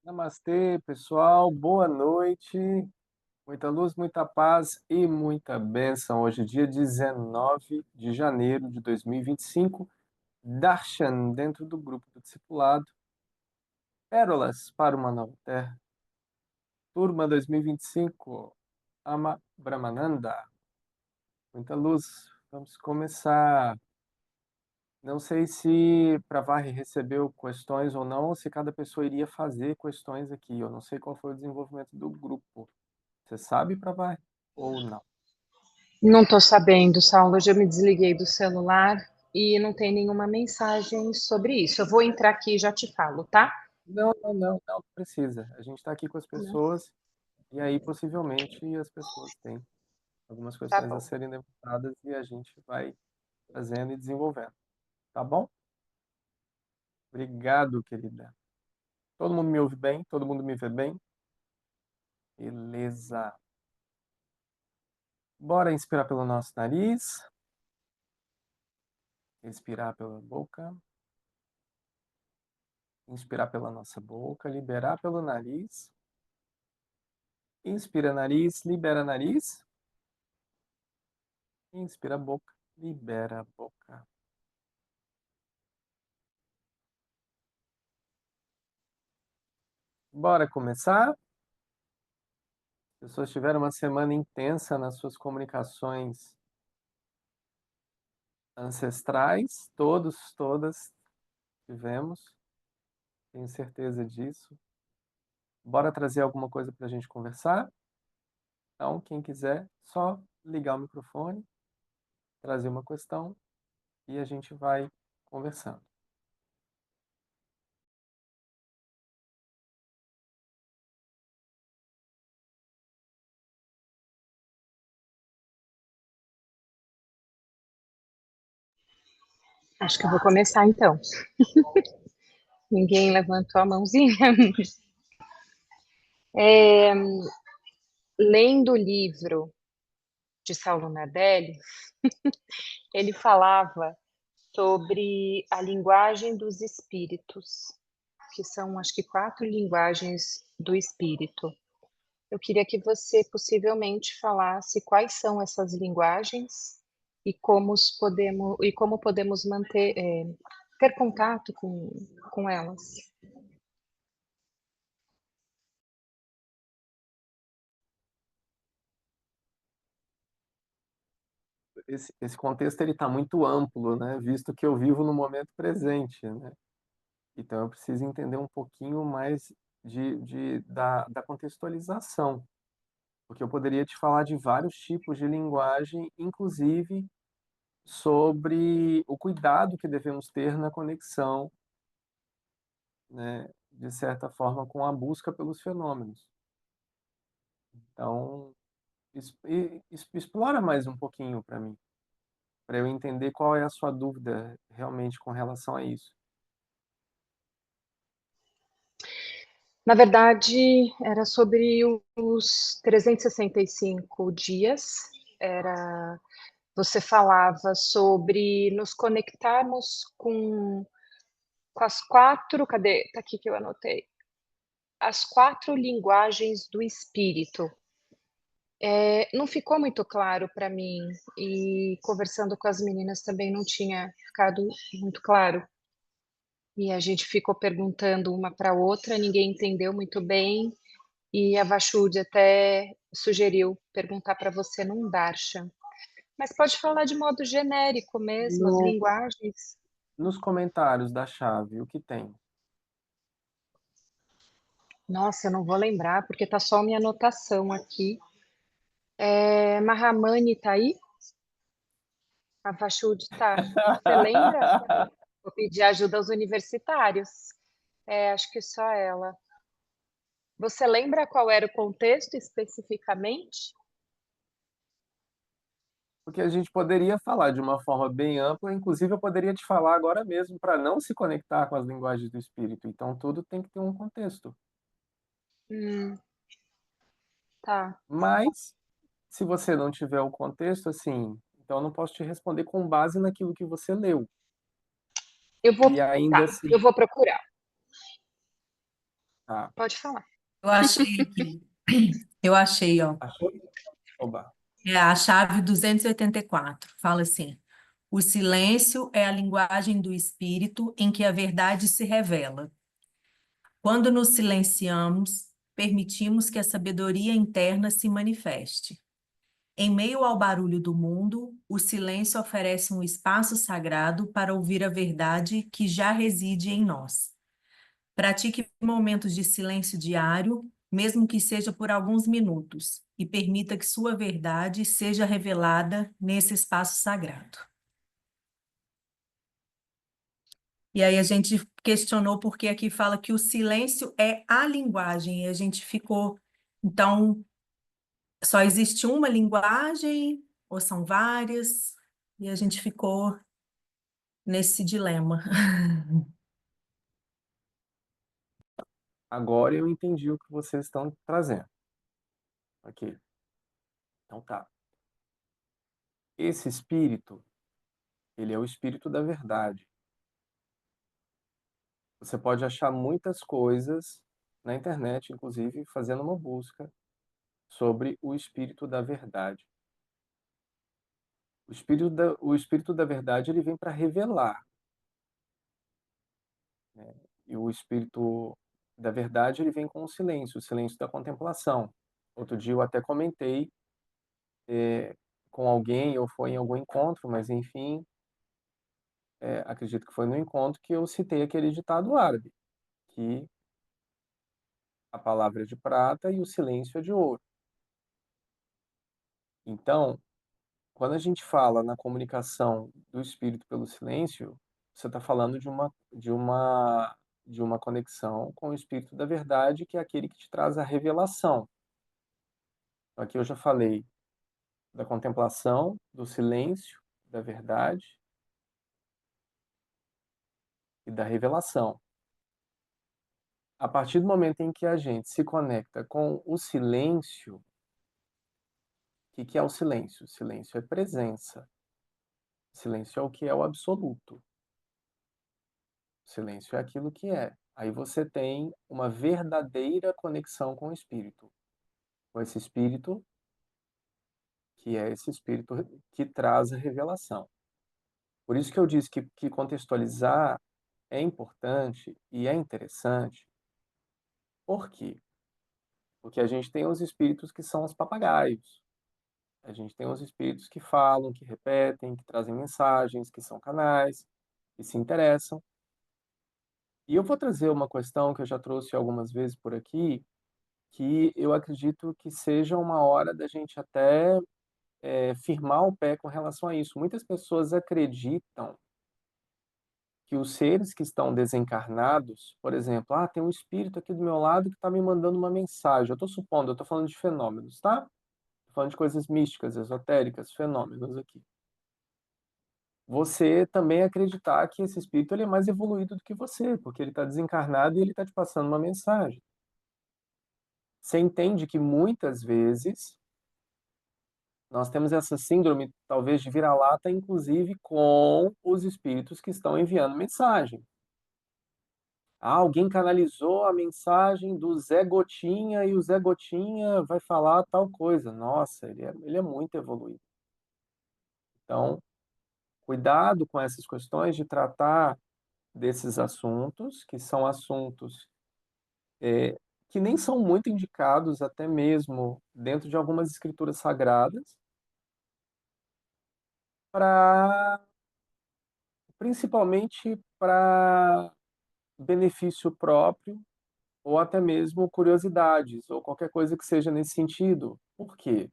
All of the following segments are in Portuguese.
Namastê, pessoal. Boa noite. Muita luz, muita paz e muita bênção. Hoje, dia 19 de janeiro de 2025. Darshan, dentro do grupo do discipulado. Pérolas para uma nova terra. Turma 2025. Ama Brahmananda. Muita luz. Vamos começar. Não sei se Pravari recebeu questões ou não, ou se cada pessoa iria fazer questões aqui. Eu não sei qual foi o desenvolvimento do grupo. Você sabe, Pravar? Ou não? Não estou sabendo, Saulo. Hoje eu me desliguei do celular e não tem nenhuma mensagem sobre isso. Eu vou entrar aqui e já te falo, tá? Não precisa. A gente está aqui com as Não? pessoas e aí possivelmente as pessoas têm algumas Tá questões a bom. serem levantadas e a gente vai fazendo e desenvolvendo. Tá bom? Obrigado, querida. Todo mundo me ouve bem? Todo mundo me vê bem? Beleza. Bora inspirar pelo nosso nariz, expirar pela boca, inspirar pela nossa boca, liberar pelo nariz. Inspira nariz, libera nariz. Inspira a boca, libera a boca. Bora começar? As pessoas tiveram uma semana intensa nas suas comunicações ancestrais, todas tivemos, tenho certeza disso. Bora trazer alguma coisa para a gente conversar? Então, quem quiser, só ligar o microfone, trazer uma questão e a gente vai conversando. Acho que eu vou começar então. Ninguém levantou a mãozinha. Lendo o livro de Saulo Nardelli, ele falava sobre a linguagem dos espíritos, que são acho que 4 linguagens do espírito. Eu queria que você possivelmente falasse quais são essas linguagens e como podemos manter, ter contato com elas. Esse contexto ele está muito amplo, né? Visto que eu vivo no momento presente, né? Então eu preciso entender um pouquinho mais da contextualização, porque eu poderia te falar de vários tipos de linguagem, inclusive sobre o cuidado que devemos ter na conexão, né, de certa forma, com a busca pelos fenômenos. Então, explora mais um pouquinho para mim, para eu entender qual é a sua dúvida realmente com relação a isso. Na verdade, era sobre os 365 dias. Você falava sobre nos conectarmos com as 4, cadê? Tá aqui que eu anotei. As 4 linguagens do espírito. Não ficou muito claro para mim, e conversando com as meninas também não tinha ficado muito claro. E a gente ficou perguntando uma para outra, ninguém entendeu muito bem, e a Vachud até sugeriu perguntar para você num darshan. Mas pode falar de modo genérico mesmo, as No, linguagens. nos comentários da chave, o que tem? Nossa, eu não vou lembrar, porque tá só minha anotação aqui. Mahamani tá aí? A Vachud tá. Você lembra? Vou pedir ajuda aos universitários. Acho que só ela. Você lembra qual era o contexto especificamente? Porque a gente poderia falar de uma forma bem ampla, inclusive eu poderia te falar agora mesmo para não se conectar com as linguagens do espírito. Então tudo tem que ter um contexto. Tá. Mas se você não tiver o contexto, assim, então eu não posso te responder com base naquilo que você leu. Eu vou, E ainda tá, assim, eu vou procurar. Tá. Pode falar. Eu achei aqui. Eu achei, ó. Achou? Oba. É a chave 284. Fala assim: o silêncio é a linguagem do espírito em que a verdade se revela. Quando nos silenciamos, permitimos que a sabedoria interna se manifeste. Em meio ao barulho do mundo, o silêncio oferece um espaço sagrado para ouvir a verdade que já reside em nós. Pratique momentos de silêncio diário, mesmo que seja por alguns minutos, e permita que sua verdade seja revelada nesse espaço sagrado. E aí a gente questionou porque aqui fala que o silêncio é a linguagem, e a gente ficou, então, só existe uma linguagem ou são várias? E a gente ficou nesse dilema. Agora eu entendi o que vocês estão trazendo. Ok. Então tá. Esse espírito, ele é o espírito da verdade. Você pode achar muitas coisas na internet, inclusive fazendo uma busca sobre o espírito da verdade. O espírito da verdade ele vem para revelar, né? E o espírito da verdade ele vem com o silêncio da contemplação. Outro dia eu até comentei com alguém, ou foi em algum encontro, mas enfim, acredito que foi no encontro que eu citei aquele ditado árabe, que a palavra é de prata e o silêncio é de ouro. Então, quando a gente fala na comunicação do espírito pelo silêncio, você está falando de uma conexão com o espírito da verdade, que é aquele que te traz a revelação. Então, aqui eu já falei da contemplação, do silêncio, da verdade e da revelação. A partir do momento em que a gente se conecta com o silêncio, o que é o silêncio? O silêncio é presença. O silêncio é o que é o absoluto. Silêncio é aquilo que é. Aí você tem uma verdadeira conexão com o espírito. Com esse espírito, que é esse espírito que traz a revelação. Por isso que eu disse que contextualizar é importante e é interessante. Por quê? Porque a gente tem os espíritos que são os papagaios. A gente tem os espíritos que falam, que repetem, que trazem mensagens, que são canais, que se interessam. E eu vou trazer uma questão que eu já trouxe algumas vezes por aqui, que eu acredito que seja uma hora da gente até firmar o pé com relação a isso. Muitas pessoas acreditam que os seres que estão desencarnados, por exemplo, tem um espírito aqui do meu lado que está me mandando uma mensagem. Eu estou supondo, eu estou falando de fenômenos, tá? Estou falando de coisas místicas, esotéricas, fenômenos aqui. Você também acreditar que esse espírito ele é mais evoluído do que você, porque ele está desencarnado e ele está te passando uma mensagem. Você entende que muitas vezes nós temos essa síndrome, talvez, de vira-lata, inclusive com os espíritos que estão enviando mensagem. Alguém canalizou a mensagem do Zé Gotinha e o Zé Gotinha vai falar tal coisa. Nossa, ele é muito evoluído. Então, cuidado com essas questões de tratar desses assuntos, que são assuntos que nem são muito indicados, até mesmo dentro de algumas escrituras sagradas, para principalmente para benefício próprio ou até mesmo curiosidades ou qualquer coisa que seja nesse sentido. Por quê?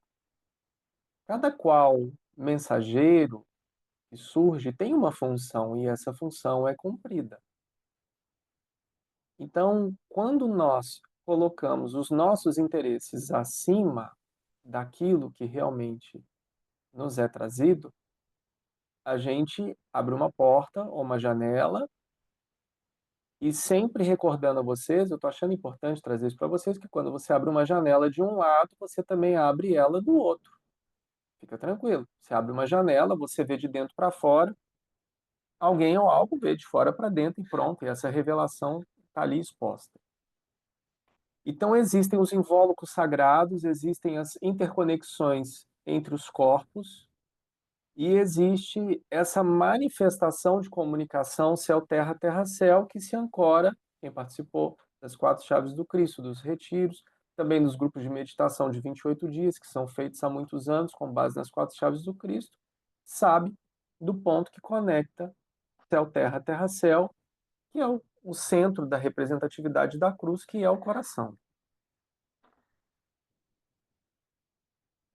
Cada qual mensageiro que surge tem uma função e essa função é cumprida. Então, quando nós colocamos os nossos interesses acima daquilo que realmente nos é trazido, a gente abre uma porta ou uma janela e sempre recordando a vocês, eu estou achando importante trazer isso para vocês, que quando você abre uma janela de um lado, você também abre ela do outro. Fica tranquilo. Você abre uma janela, você vê de dentro para fora, alguém ou algo vê de fora para dentro e pronto, e essa revelação está ali exposta. Então, existem os invólucros sagrados, existem as interconexões entre os corpos, e existe essa manifestação de comunicação céu-terra, terra-céu, que se ancora, quem participou das 4 chaves do Cristo, dos retiros, também nos grupos de meditação de 28 dias, que são feitos há muitos anos, com base nas 4 chaves do Cristo, sabe do ponto que conecta céu-terra, terra-céu, que é o centro da representatividade da cruz, que é o coração.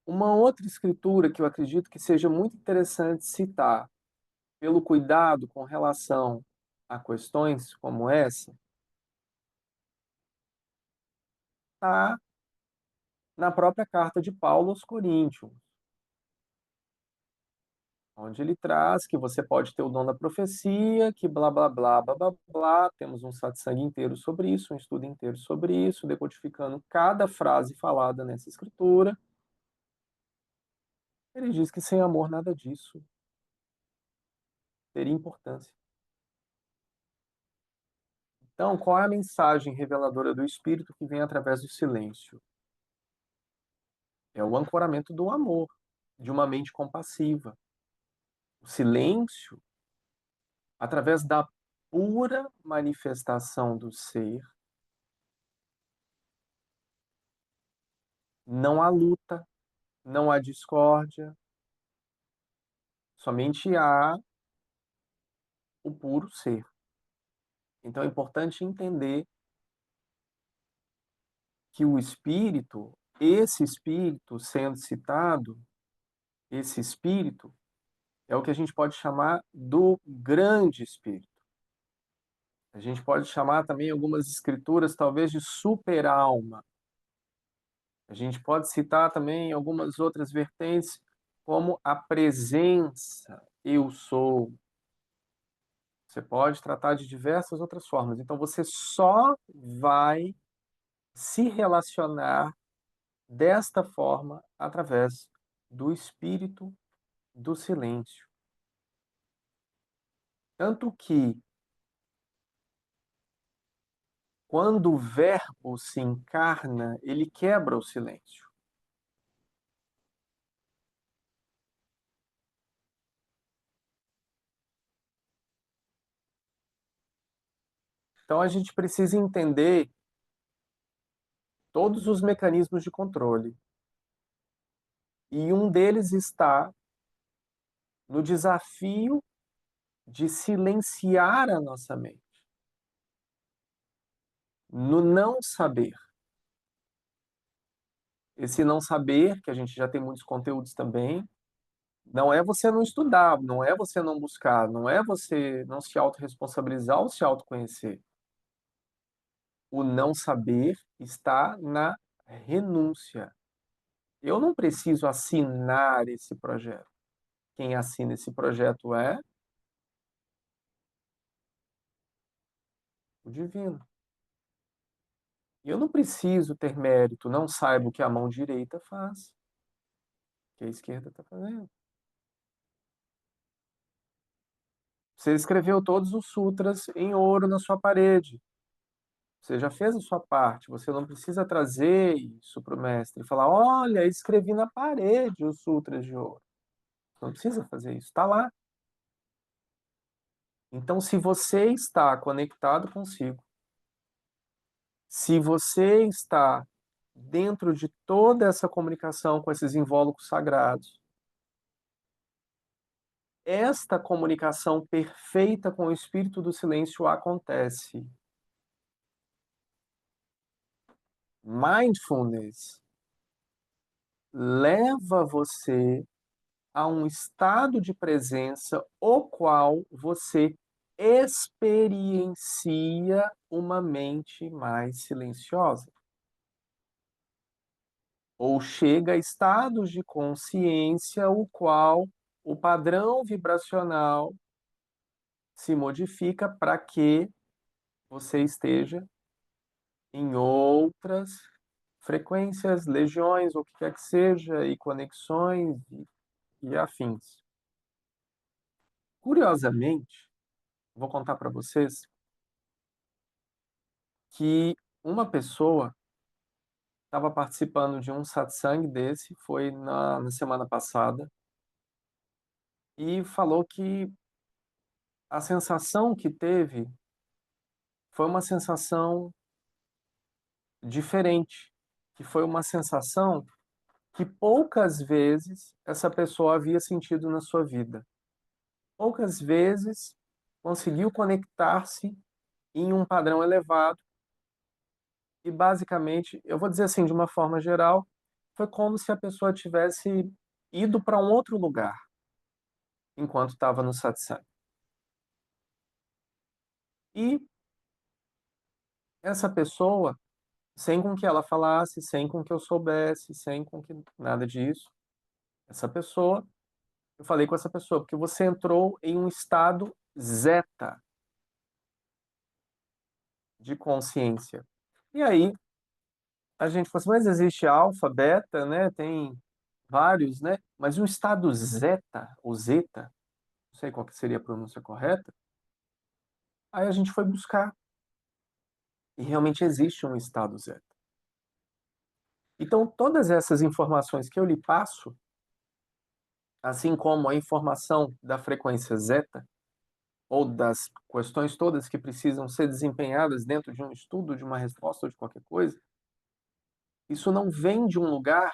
Uma outra escritura que eu acredito que seja muito interessante citar, pelo cuidado com relação a questões como essa, está na própria carta de Paulo aos Coríntios, onde ele traz que você pode ter o dom da profecia, que blá, blá, blá, blá, blá, blá. Temos um satsang inteiro sobre isso, um estudo inteiro sobre isso, decodificando cada frase falada nessa escritura. Ele diz que sem amor nada disso teria importância. Então, qual é a mensagem reveladora do Espírito que vem através do silêncio? É o ancoramento do amor, de uma mente compassiva. O silêncio, através da pura manifestação do ser, não há luta, não há discórdia, somente há o puro ser. Então é importante entender que o espírito, esse espírito sendo citado, esse espírito é o que a gente pode chamar do grande espírito. A gente pode chamar também algumas escrituras talvez de super-alma. A gente pode citar também algumas outras vertentes, como a presença, eu sou. Você pode tratar de diversas outras formas. Então, você só vai se relacionar desta forma através do espírito do silêncio. Tanto que, quando o Verbo se encarna, ele quebra o silêncio. Então, a gente precisa entender todos os mecanismos de controle. E um deles está no desafio de silenciar a nossa mente, no não saber. Esse não saber, que a gente já tem muitos conteúdos também, não é você não estudar, não é você não buscar, não é você não se autorresponsabilizar ou se autoconhecer. O não saber está na renúncia. Eu não preciso assinar esse projeto. Quem assina esse projeto é o divino. E eu não preciso ter mérito, não saiba o que a mão direita faz, o que a esquerda está fazendo. Você escreveu todos os sutras em ouro na sua parede. Você já fez a sua parte. Você não precisa trazer isso para o mestre e falar: olha, escrevi na parede os sutras de ouro. Não precisa fazer isso. Está lá. Então, se você está conectado consigo, se você está dentro de toda essa comunicação com esses invólucros sagrados, esta comunicação perfeita com o espírito do silêncio acontece. Mindfulness leva você a um estado de presença o qual você experiencia uma mente mais silenciosa. Ou chega a estados de consciência o qual o padrão vibracional se modifica para que você esteja em outras frequências, legiões, ou o que quer que seja, e conexões e afins. Curiosamente, vou contar para vocês que uma pessoa estava participando de um satsang desse, foi na semana passada, e falou que a sensação que teve foi uma sensação diferente, que foi uma sensação que poucas vezes essa pessoa havia sentido na sua vida. Poucas vezes conseguiu conectar-se em um padrão elevado e, basicamente, eu vou dizer assim, de uma forma geral, foi como se a pessoa tivesse ido para um outro lugar enquanto estava no satsang. E essa pessoa, sem com que ela falasse, sem com que eu soubesse, sem com que nada disso, essa pessoa, eu falei com essa pessoa, porque você entrou em um estado zeta de consciência. E aí, a gente falou assim, mas existe alfa, beta, né? Tem vários, né? Mas o estado zeta, ou zeta, não sei qual que seria a pronúncia correta, aí a gente foi buscar. E realmente existe um estado zeta. Então, todas essas informações que eu lhe passo, assim como a informação da frequência zeta, ou das questões todas que precisam ser desempenhadas dentro de um estudo, de uma resposta ou de qualquer coisa, isso não vem de um lugar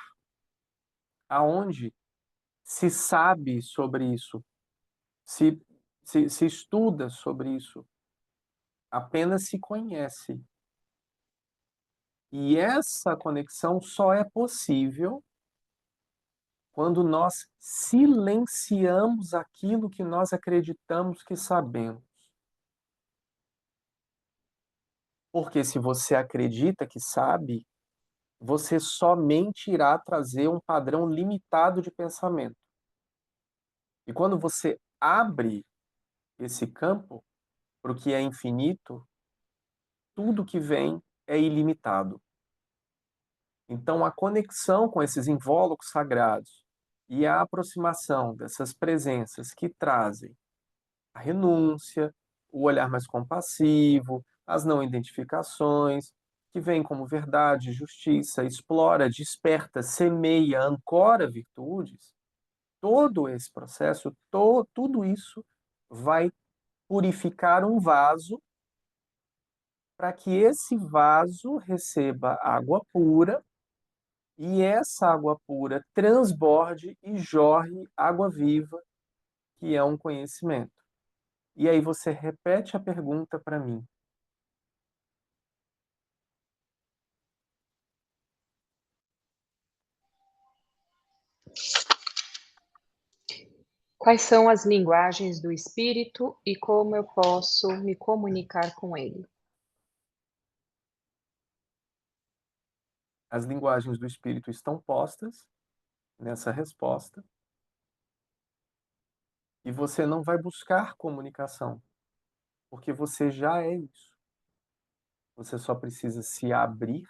aonde se sabe sobre isso, se, se estuda sobre isso, apenas se conhece. E essa conexão só é possível quando nós silenciamos aquilo que nós acreditamos que sabemos. Porque se você acredita que sabe, você somente irá trazer um padrão limitado de pensamento. E quando você abre esse campo para o que é infinito, tudo que vem é ilimitado. Então, a conexão com esses invólucros sagrados e a aproximação dessas presenças que trazem a renúncia, o olhar mais compassivo, as não identificações, que vem como verdade, justiça, explora, desperta, semeia, ancora virtudes, todo esse processo, tudo isso vai purificar um vaso para que esse vaso receba água pura e essa água pura transborde e jorre água viva, que é um conhecimento. E aí você repete a pergunta para mim. Quais são as linguagens do espírito e como eu posso me comunicar com ele? As linguagens do espírito estão postas nessa resposta e você não vai buscar comunicação, porque você já é isso. Você só precisa se abrir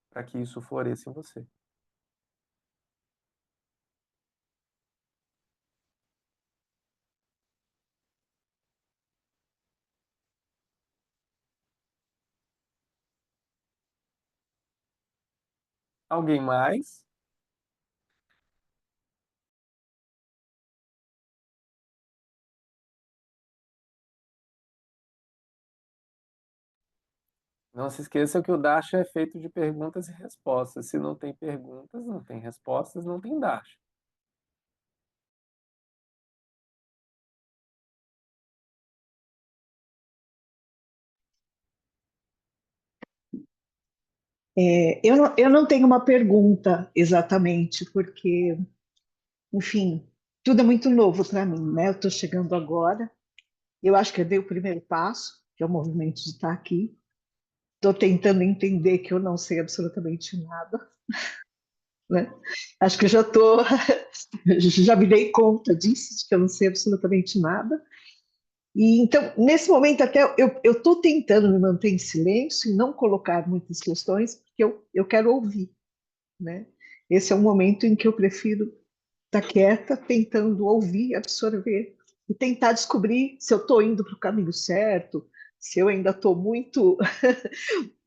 para que isso floresça em você. Alguém mais? Não se esqueça que o Darsha é feito de perguntas e respostas. Se não tem perguntas, não tem respostas, não tem Darsha. Eu não tenho uma pergunta exatamente, porque, enfim, tudo é muito novo para mim, né? Eu estou chegando agora, eu acho que eu dei o primeiro passo, que é o movimento de estar aqui. Estou tentando entender que eu não sei absolutamente nada, né? Acho que eu já estou, já me dei conta disso, de que eu não sei absolutamente nada. E então, nesse momento, até eu estou tentando me manter em silêncio e não colocar muitas questões, porque eu quero ouvir, né? Esse é um momento em que eu prefiro estar quieta, tentando ouvir, absorver e tentar descobrir se eu estou indo para o caminho certo, se eu ainda estou muito,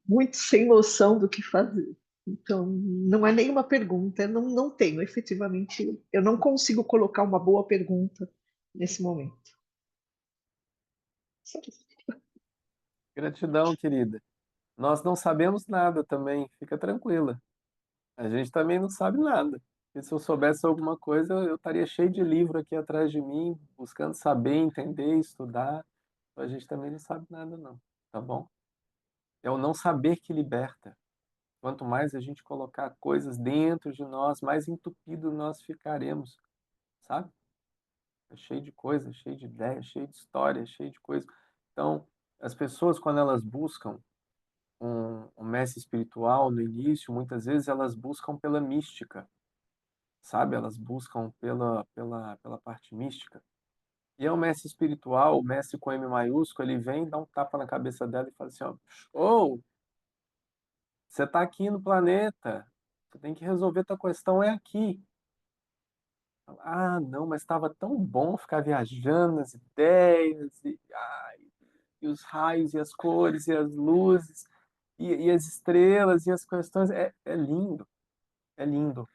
muito sem noção do que fazer. Então, não é nenhuma pergunta, eu não tenho, efetivamente, eu não consigo colocar uma boa pergunta nesse momento. Só isso. Gratidão, querida. Nós não sabemos nada também, fica tranquila. A gente também não sabe nada. E se eu soubesse alguma coisa, eu estaria cheio de livro aqui atrás de mim, buscando saber, entender, estudar. A gente também não sabe nada, não. Tá bom? É o não saber que liberta. Quanto mais a gente colocar coisas dentro de nós, mais entupido nós ficaremos, sabe? É cheio de coisas, cheio de ideias, cheio de histórias, cheio de coisas. Então, as pessoas, quando elas buscam um mestre espiritual no início, muitas vezes elas buscam pela mística, sabe? Elas buscam pela parte mística. E é o mestre espiritual, o mestre com M maiúsculo, ele vem, dá um tapa na cabeça dela e fala assim, ó, ô, você está aqui no planeta, você tem que resolver tua questão é aqui. Ah, não, mas estava tão bom ficar viajando nas ideias, e os raios, e as cores, e as luzes, e as estrelas, e as questões. É lindo, é lindo.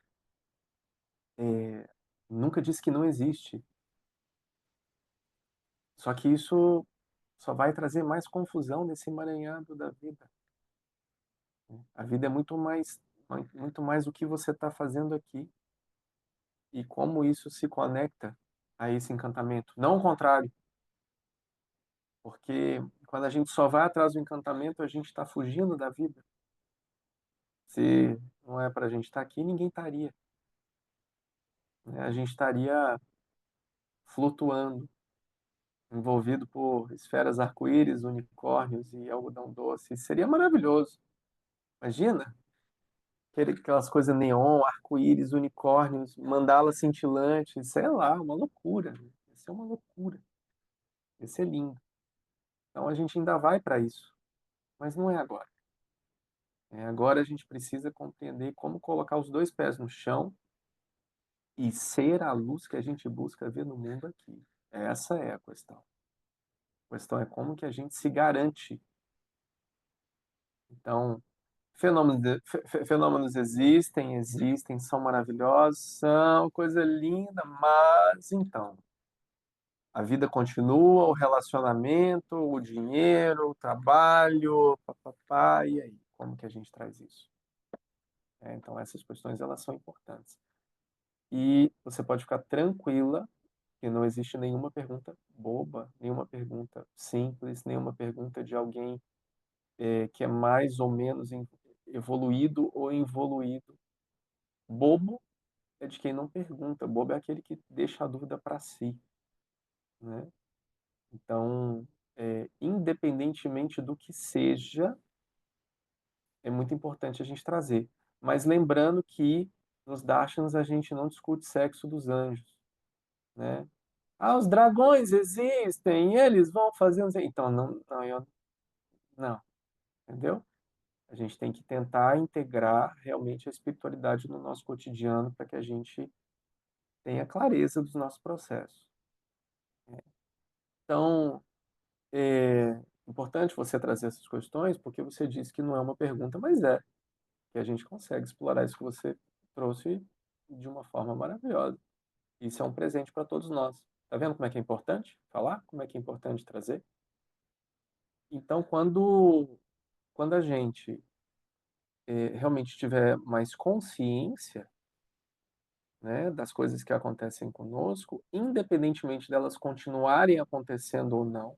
É, nunca disse que não existe. Só que isso só vai trazer mais confusão nesse emaranhado da vida. A vida é muito mais o que você está fazendo aqui e como isso se conecta a esse encantamento. Não o contrário, porque quando a gente só vai atrás do encantamento, a gente está fugindo da vida. Se não é para a gente estar aqui, ninguém estaria, né? A gente estaria flutuando, envolvido por esferas arco-íris, unicórnios e algodão doce. Seria maravilhoso. Imagina aquelas coisas neon, arco-íris, unicórnios, mandalas cintilantes, sei lá, uma loucura. Isso é uma loucura. Isso é lindo. Então a gente ainda vai para isso, mas não é agora. Agora a gente precisa compreender como colocar os dois pés no chão e ser a luz que a gente busca ver no mundo aqui. Essa é a questão. A questão é como que a gente se garante. Então, fenômenos existem, são maravilhosos, são coisa linda, mas então, a vida continua, o relacionamento, o dinheiro, o trabalho, papapá, e aí? Como que a gente traz isso? Então, essas questões, elas são importantes. E você pode ficar tranquila que não existe nenhuma pergunta boba, nenhuma pergunta simples, nenhuma pergunta de alguém que é mais ou menos evoluído ou involuído. Bobo é de quem não pergunta, bobo é aquele que deixa a dúvida para si, né? Então, independentemente do que seja, é muito importante a gente trazer. Mas lembrando que nos Darshans a gente não discute sexo dos anjos, né? Ah, os dragões existem, eles vão fazer... Então, não, entendeu? A gente tem que tentar integrar realmente a espiritualidade no nosso cotidiano para que a gente tenha clareza dos nossos processos. Então, é importante você trazer essas questões, porque você disse que não é uma pergunta, mas que a gente consegue explorar isso que você trouxe de uma forma maravilhosa. Isso é um presente para todos nós. Tá vendo como é que é importante falar? Como é que é importante trazer? Então, quando a gente realmente tiver mais consciência, né, das coisas que acontecem conosco, independentemente delas continuarem acontecendo ou não,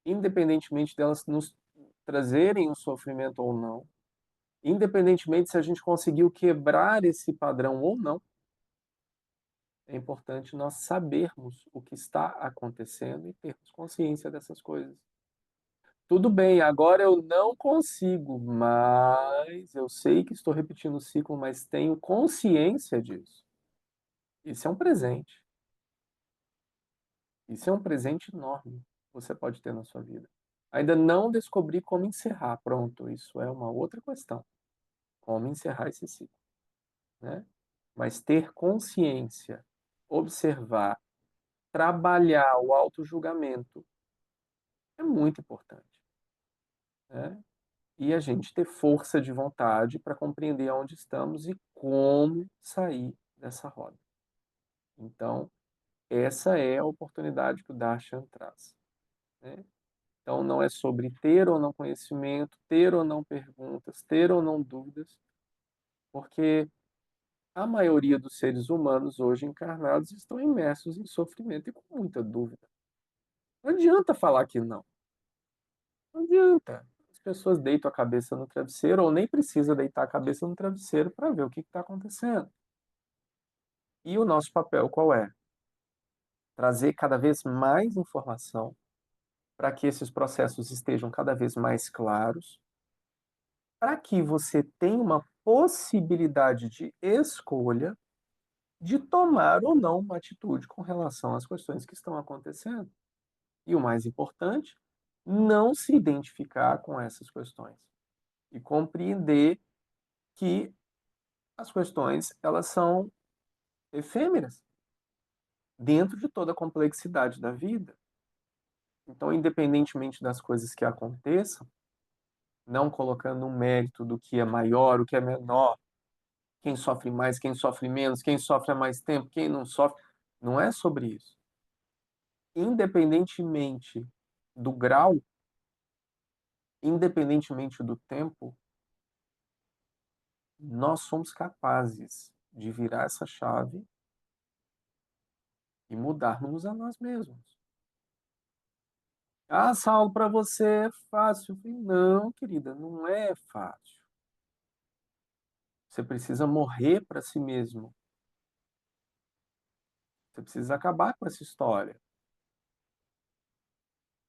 independentemente delas nos trazerem um sofrimento ou não, independentemente se a gente conseguiu quebrar esse padrão ou não, é importante nós sabermos o que está acontecendo e termos consciência dessas coisas. Tudo bem, agora eu não consigo, mas eu sei que estou repetindo o ciclo, mas tenho consciência disso. Isso é um presente. Isso é um presente enorme que você pode ter na sua vida. Ainda não descobri como encerrar. Pronto, isso é uma outra questão. Como encerrar esse ciclo, né? Mas ter consciência, observar, trabalhar o auto-julgamento é muito importante, né? e a gente ter força de vontade para compreender aonde estamos e como sair dessa roda. Então, essa é a oportunidade que o Darshan traz, né? Então, não é sobre ter ou não conhecimento, ter ou não perguntas, ter ou não dúvidas, porque a maioria dos seres humanos hoje encarnados estão imersos em sofrimento e com muita dúvida. Não adianta falar que não. Não adianta. As pessoas deitam a cabeça no travesseiro ou nem precisa deitar a cabeça no travesseiro para ver o que está acontecendo. E o nosso papel qual é? Trazer cada vez mais informação para que esses processos estejam cada vez mais claros, para que você tenha uma possibilidade de escolha de tomar ou não uma atitude com relação às questões que estão acontecendo. E o mais importante, não se identificar com essas questões e compreender que as questões elas são efêmeras dentro de toda a complexidade da vida. Então, independentemente das coisas que aconteçam, não colocando um mérito do que é maior, o que é menor, quem sofre mais, quem sofre menos, quem sofre há mais tempo, quem não sofre, não é sobre isso. Independentemente do grau, independentemente do tempo, nós somos capazes de virar essa chave e mudarmos a nós mesmos. Ah, Saulo, para você é fácil. Eu falei, não, querida, não é fácil. Você precisa morrer para si mesmo. Você precisa acabar com essa história.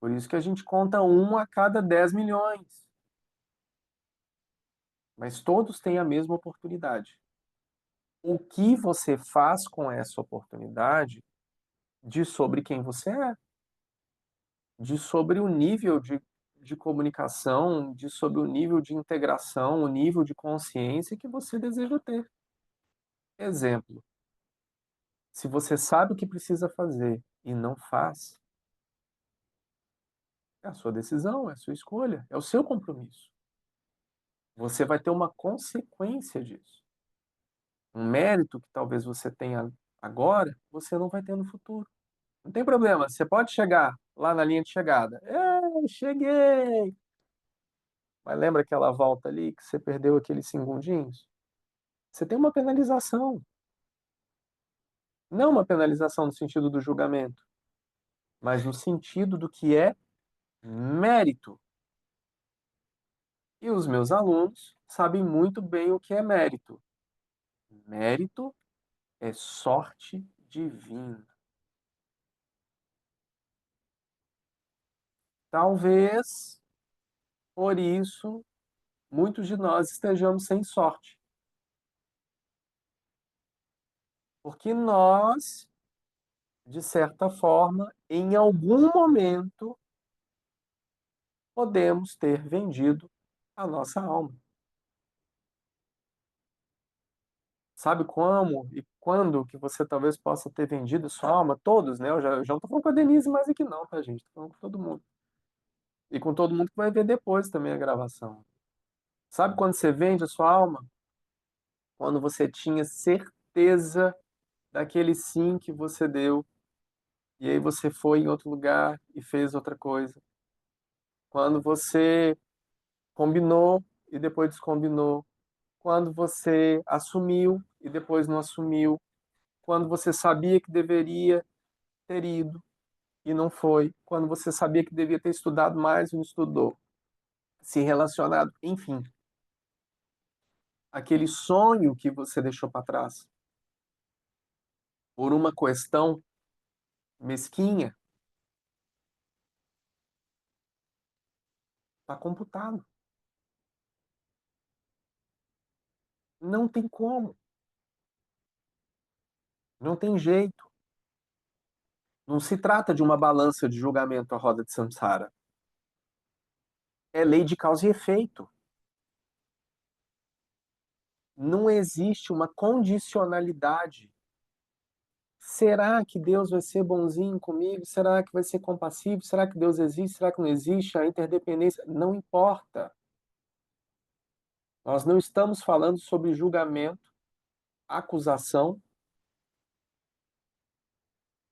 Por isso que a gente conta 1 a cada 10 milhões. Mas todos têm a mesma oportunidade. O que você faz com essa oportunidade diz sobre quem você é, diz sobre o nível de comunicação, diz sobre o nível de integração, o nível de consciência que você deseja ter. Exemplo, se você sabe o que precisa fazer e não faz, é a sua decisão, é a sua escolha, é o seu compromisso. Você vai ter uma consequência disso. Um mérito que talvez você tenha agora, você não vai ter no futuro. Não tem problema, você pode chegar lá na linha de chegada. Cheguei! Mas lembra aquela volta ali que você perdeu aqueles segundinhos? Você tem uma penalização. Não uma penalização no sentido do julgamento, mas no sentido do que é mérito. E os meus alunos sabem muito bem o que é mérito. Mérito é sorte divina. Talvez, por isso, muitos de nós estejamos sem sorte. Porque nós, de certa forma, em algum momento, podemos ter vendido a nossa alma. Sabe como e quando que você talvez possa ter vendido sua alma? Todos, né? Eu já não tô falando com a Denise mais aqui não, tá, gente? Tô falando com todo mundo. E com todo mundo que vai ver depois também a gravação. Sabe quando você vende a sua alma? Quando você tinha certeza daquele sim que você deu, e aí você foi em outro lugar e fez outra coisa. Quando você combinou e depois descombinou. Quando você assumiu e depois não assumiu. Quando você sabia que deveria ter ido e não foi. Quando você sabia que devia ter estudado mais e não estudou. Se relacionado, enfim. Aquele sonho que você deixou para trás por uma questão mesquinha, está computado. Não tem como. Não tem jeito. Não se trata de uma balança de julgamento à roda de samsara. É lei de causa e efeito. Não existe uma condicionalidade. Será que Deus vai ser bonzinho comigo? Será que vai ser compassivo? Será que Deus existe? Será que não existe? A interdependência não importa. Nós não estamos falando sobre julgamento, acusação,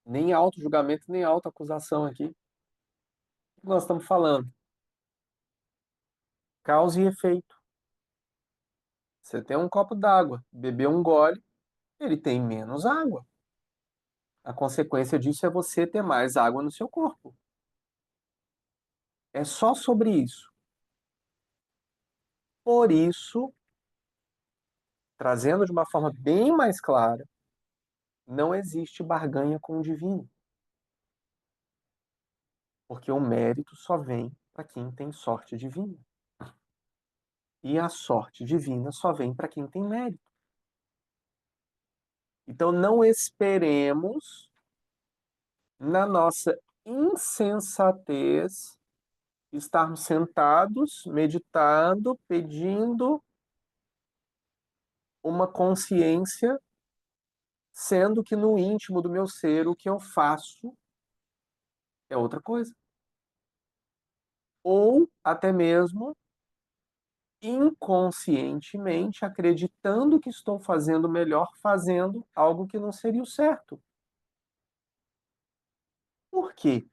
nem auto-julgamento, nem auto-acusação aqui. O que nós estamos falando? Causa e efeito. Você tem um copo d'água, bebeu um gole, ele tem menos água. A consequência disso é você ter mais água no seu corpo. É só sobre isso. Por isso, trazendo de uma forma bem mais clara, não existe barganha com o divino. Porque o mérito só vem para quem tem sorte divina. E a sorte divina só vem para quem tem mérito. Então não esperemos, na nossa insensatez, estarmos sentados, meditando, pedindo uma consciência, sendo que no íntimo do meu ser o que eu faço é outra coisa. Ou até mesmo inconscientemente acreditando que estou fazendo melhor, fazendo algo que não seria o certo. Por quê?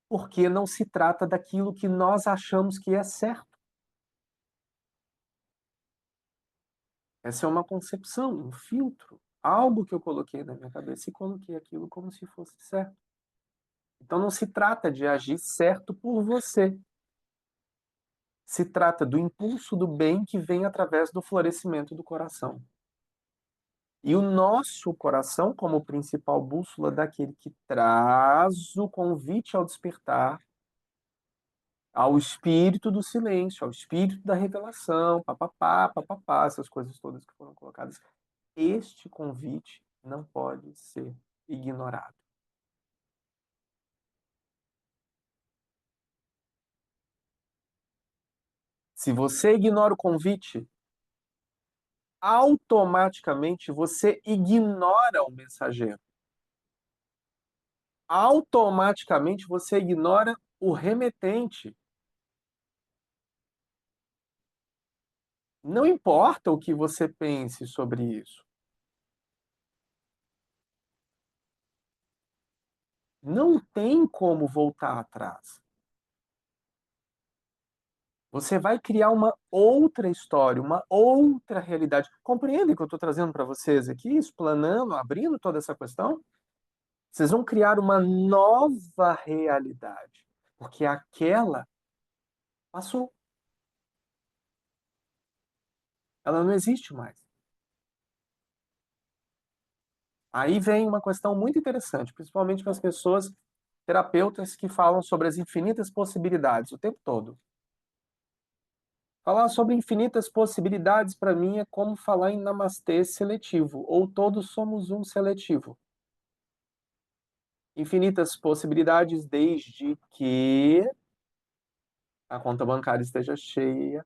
Porque não se trata daquilo que nós achamos que é certo. Essa é uma concepção, um filtro, algo que eu coloquei na minha cabeça e coloquei aquilo como se fosse certo. Então não se trata de agir certo por você. Se trata do impulso do bem que vem através do florescimento do coração. E o nosso coração, como principal bússola daquele que traz o convite ao despertar, ao espírito do silêncio, ao espírito da revelação, papapá, papapá, essas coisas todas que foram colocadas. Este convite não pode ser ignorado. Se você ignora o convite, automaticamente você ignora o mensageiro. Automaticamente você ignora o remetente. Não importa o que você pense sobre isso. Não tem como voltar atrás. Você vai criar uma outra história, uma outra realidade. Compreendem o que eu estou trazendo para vocês aqui, explanando, abrindo toda essa questão? Vocês vão criar uma nova realidade, porque aquela passou. Ela não existe mais. Aí vem uma questão muito interessante, principalmente para as pessoas terapeutas que falam sobre as infinitas possibilidades o tempo todo. Falar sobre infinitas possibilidades para mim é como falar em namastê seletivo, ou todos somos um seletivo. Infinitas possibilidades desde que a conta bancária esteja cheia.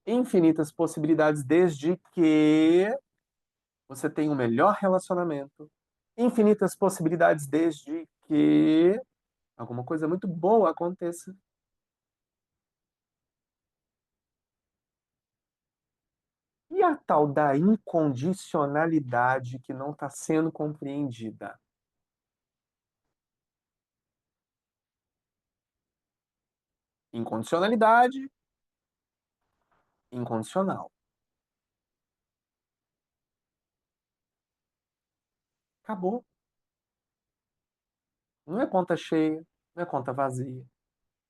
Infinitas possibilidades desde que você tenha um melhor relacionamento. Infinitas possibilidades desde que alguma coisa muito boa aconteça. E a tal da incondicionalidade que não está sendo compreendida? Incondicionalidade, incondicional. Acabou. Não é conta cheia, não é conta vazia,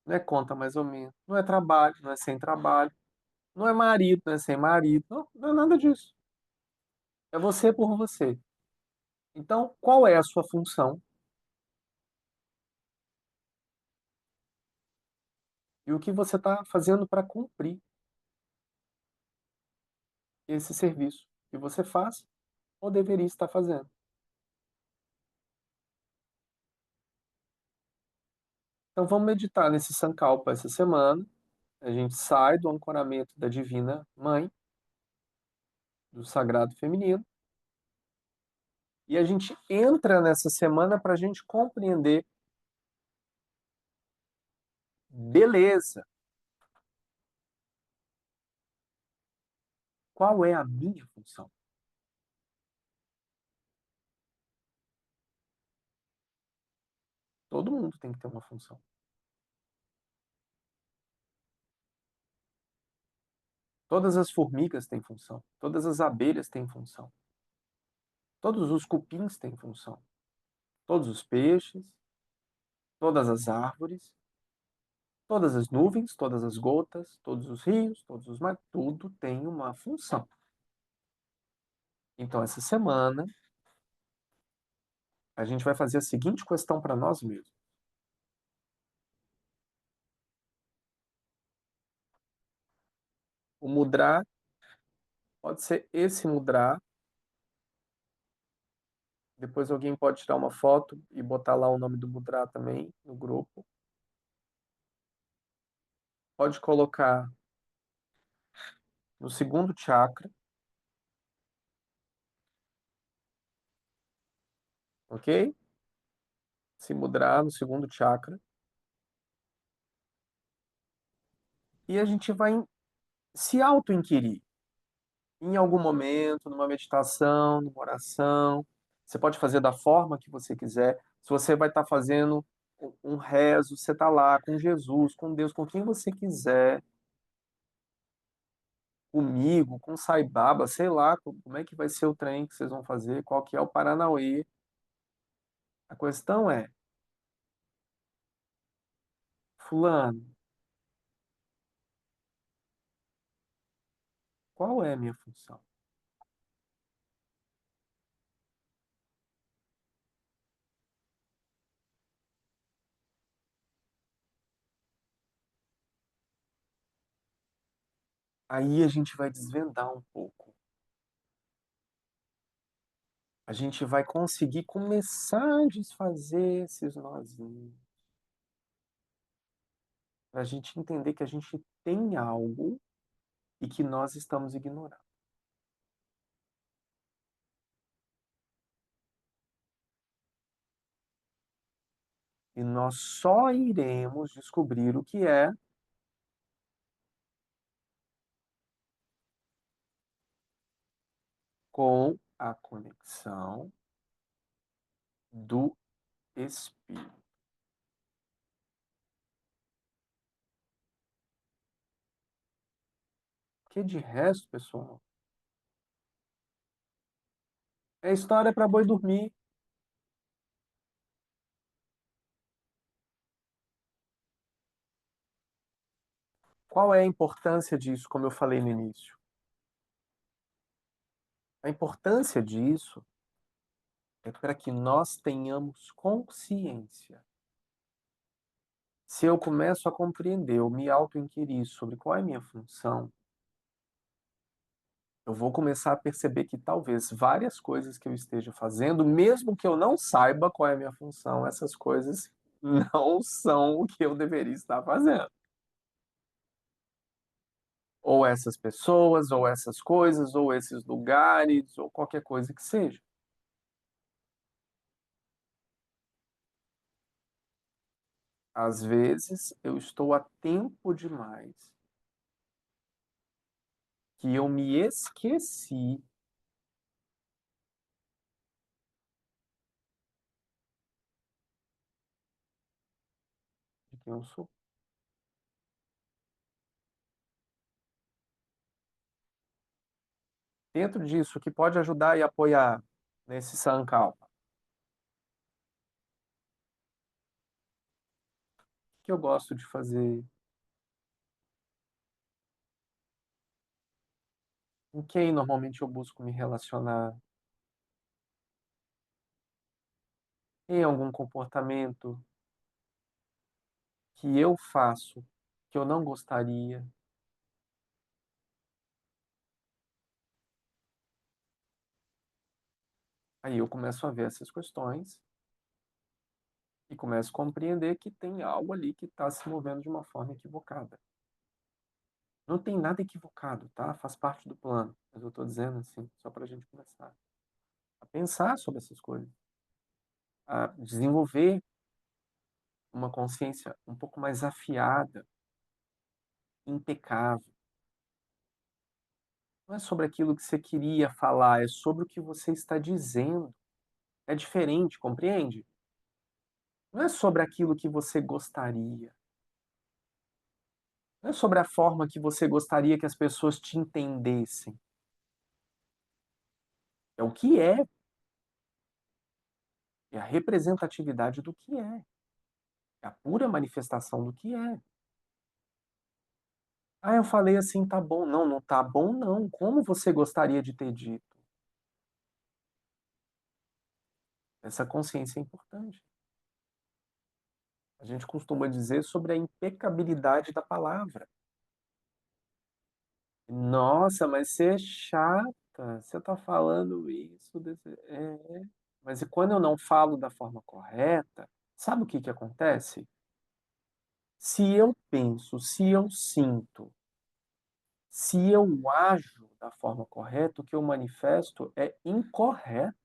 não é conta mais ou menos, não é trabalho, não é sem trabalho, não é marido, não é sem marido, não, não é nada disso. É você por você. Então, qual é a sua função? E o que você está fazendo para cumprir esse serviço que você faz ou deveria estar fazendo? Então, vamos meditar nesse Sankalpa essa semana. A gente sai do ancoramento da Divina Mãe, do Sagrado Feminino, e a gente entra nessa semana para a gente compreender, beleza, qual é a minha função? Todo mundo tem que ter uma função. Todas as formigas têm função. Todas as abelhas têm função. Todos os cupins têm função. Todos os peixes, todas as árvores, todas as nuvens, todas as gotas, todos os rios, todos os mares, tudo tem uma função. Então, essa semana, a gente vai fazer a seguinte questão para nós mesmos. O mudra pode ser esse mudra. Depois alguém pode tirar uma foto e botar lá o nome do mudra também no grupo. Pode colocar no segundo chakra, ok? Se mudra no segundo chakra. E a gente vai se auto-inquirir. Em algum momento, numa meditação, numa oração. Você pode fazer da forma que você quiser. Se você vai estar fazendo um rezo, você está lá com Jesus, com Deus, com quem você quiser, comigo, com Sai Baba, sei lá como é que vai ser o trem que vocês vão fazer, qual que é o Paranauê. A questão é, fulano, qual é a minha função? Aí a gente vai desvendar um pouco. A gente vai conseguir começar a desfazer esses nozinhos. Para a gente entender que a gente tem algo e que nós estamos ignorando. E nós só iremos descobrir o que é com a conexão do espírito. Porque de resto, pessoal, é história para boi dormir. Qual é a importância disso, como eu falei no início? A importância disso é para que nós tenhamos consciência. Se eu começo a compreender, eu me auto-inquirir sobre qual é a minha função, eu vou começar a perceber que talvez várias coisas que eu esteja fazendo, mesmo que eu não saiba qual é a minha função, essas coisas não são o que eu deveria estar fazendo. Ou essas pessoas, ou essas coisas, ou esses lugares, ou qualquer coisa que seja. Às vezes eu estou a tempo demais que eu me esqueci de quem eu sou. Dentro disso, o que pode ajudar e apoiar nesse Sankalpa? O que eu gosto de fazer? Com quem normalmente eu busco me relacionar? Tem algum comportamento que eu faço que eu não gostaria? Aí eu começo a ver essas questões e começo a compreender que tem algo ali que está se movendo de uma forma equivocada. Não tem nada equivocado, tá? Faz parte do plano. Mas eu estou dizendo assim, só para a gente começar a pensar sobre essas coisas, a desenvolver uma consciência um pouco mais afiada, impecável. Não é sobre aquilo que você queria falar, é sobre o que você está dizendo. É diferente, compreende? Não é sobre aquilo que você gostaria. Não é sobre a forma que você gostaria que as pessoas te entendessem. É o que é. É a representatividade do que é. É a pura manifestação do que é. Ah, eu falei assim, tá bom. Não, não tá bom, não. Como você gostaria de ter dito? Essa consciência é importante. A gente costuma dizer sobre a impecabilidade da palavra. Nossa, mas você é chata. Você tá falando isso. Mas e quando eu não falo da forma correta, sabe o que que acontece? Se eu penso, se eu sinto, se eu ajo da forma correta, o que eu manifesto é incorreto.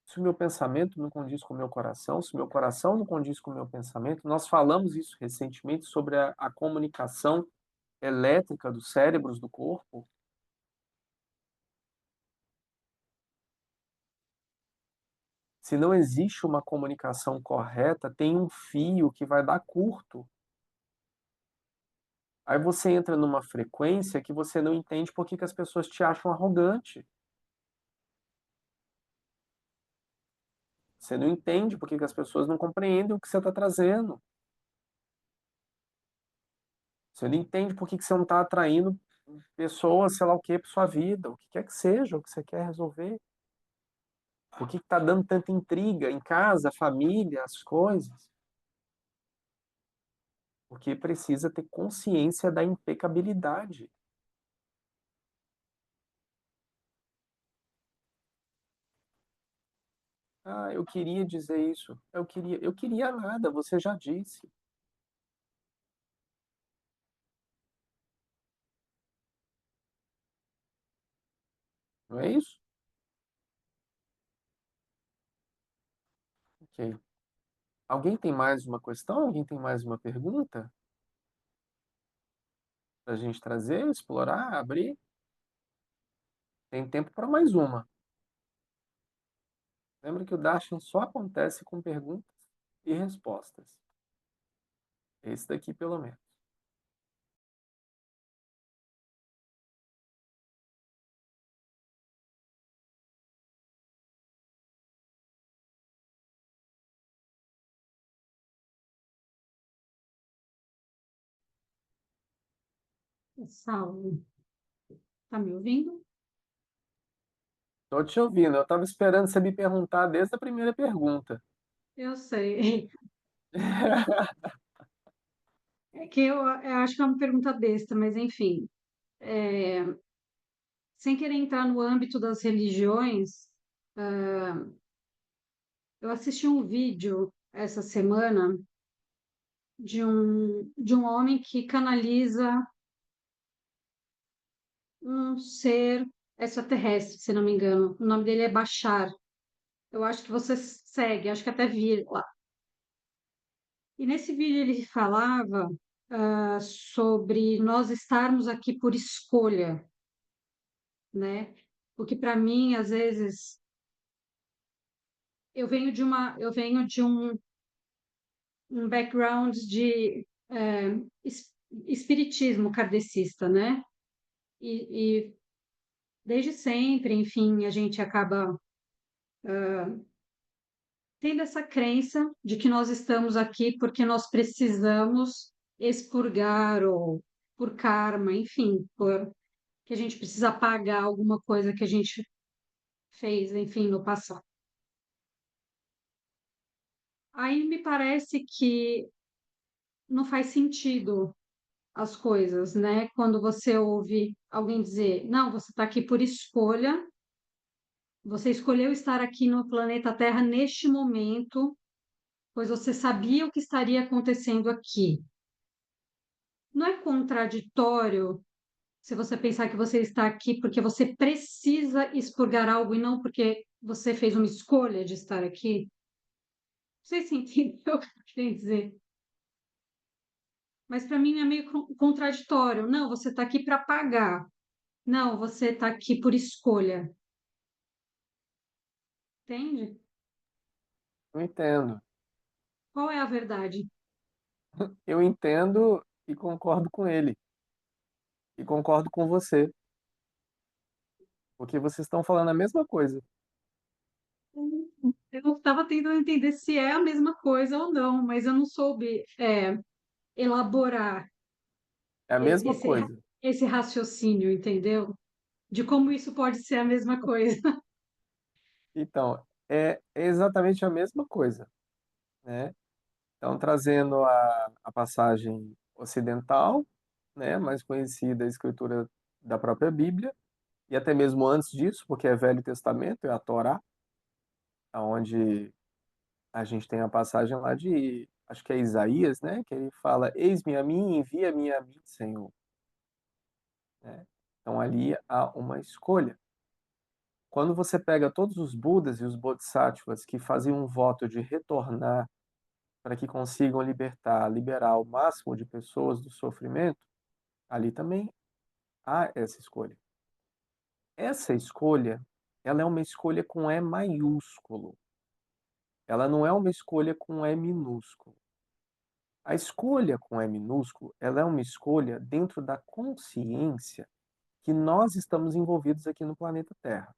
Se o meu pensamento não condiz com o meu coração, se o meu coração não condiz com o meu pensamento, nós falamos isso recentemente sobre a comunicação elétrica dos cérebros do corpo. Se não existe uma comunicação correta, tem um fio que vai dar curto. Aí você entra numa frequência que você não entende por que que as pessoas te acham arrogante. Você não entende por que que as pessoas não compreendem o que você está trazendo. Você não entende por que que você não está atraindo pessoas, sei lá o que, para sua vida, o que quer que seja, o que você quer resolver. Por que está dando tanta intriga em casa, família, as coisas? Porque precisa ter consciência da impecabilidade. Ah, eu queria dizer isso. Eu queria nada, você já disse. Não é isso? Ok. Alguém tem mais uma questão? Alguém tem mais uma pergunta para a gente trazer, explorar, abrir? Tem tempo para mais uma. Lembra que o Darshan só acontece com perguntas e respostas. Esse daqui, pelo menos. Saulo, tá me ouvindo? Estou te ouvindo. Eu estava esperando você me perguntar desde a primeira pergunta. Eu sei. É que eu acho que é uma pergunta besta, mas enfim. É, sem querer entrar no âmbito das religiões, eu assisti um vídeo essa semana de um homem que canaliza um ser extraterrestre, se não me engano. O nome dele é Bashar. Eu acho que você segue, acho que até vi lá. E nesse vídeo ele falava sobre nós estarmos aqui por escolha, né? Porque para mim, às vezes, eu venho de um background de espiritismo kardecista, né? E desde sempre, enfim, a gente acaba tendo essa crença de que nós estamos aqui porque nós precisamos expurgar ou por karma, enfim, por que a gente precisa pagar alguma coisa que a gente fez, enfim, no passado. Aí me parece que não faz sentido as coisas, né? Quando você ouve alguém dizer, não, você está aqui por escolha, você escolheu estar aqui no planeta Terra neste momento, pois você sabia o que estaria acontecendo aqui. Não é contraditório se você pensar que você está aqui porque você precisa expurgar algo e não porque você fez uma escolha de estar aqui? Não sei se entendeu o que eu queria dizer. mas para mim é meio contraditório. Não, você está aqui para pagar. Não, você está aqui por escolha. Entende? Eu entendo. Qual é a verdade? Eu entendo e concordo com ele. E concordo com você, porque vocês estão falando a mesma coisa. Eu estava tentando entender se é a mesma coisa ou não, mas eu não soube elaborar É a mesma esse, coisa. esse raciocínio, entendeu? De como isso pode ser a mesma coisa. Então, é exatamente a mesma coisa, né? Então, trazendo a passagem ocidental, né, mais conhecida, a escritura da própria Bíblia, e até mesmo antes disso, porque é Velho Testamento, é a Torá, onde a gente tem a passagem lá de, acho que é Isaías, né, que ele fala: Eis-me a mim, envia-me a mim, Senhor. Né? Então, ali há uma escolha. Quando você pega todos os Budas e os Bodhisattvas que faziam um voto de retornar para que consigam liberar o máximo de pessoas do sofrimento, ali também há essa escolha. Essa escolha, ela é uma escolha com E maiúsculo. Ela não é uma escolha com E minúsculo. A escolha com E minúsculo, ela é uma escolha dentro da consciência que nós estamos envolvidos aqui no planeta Terra.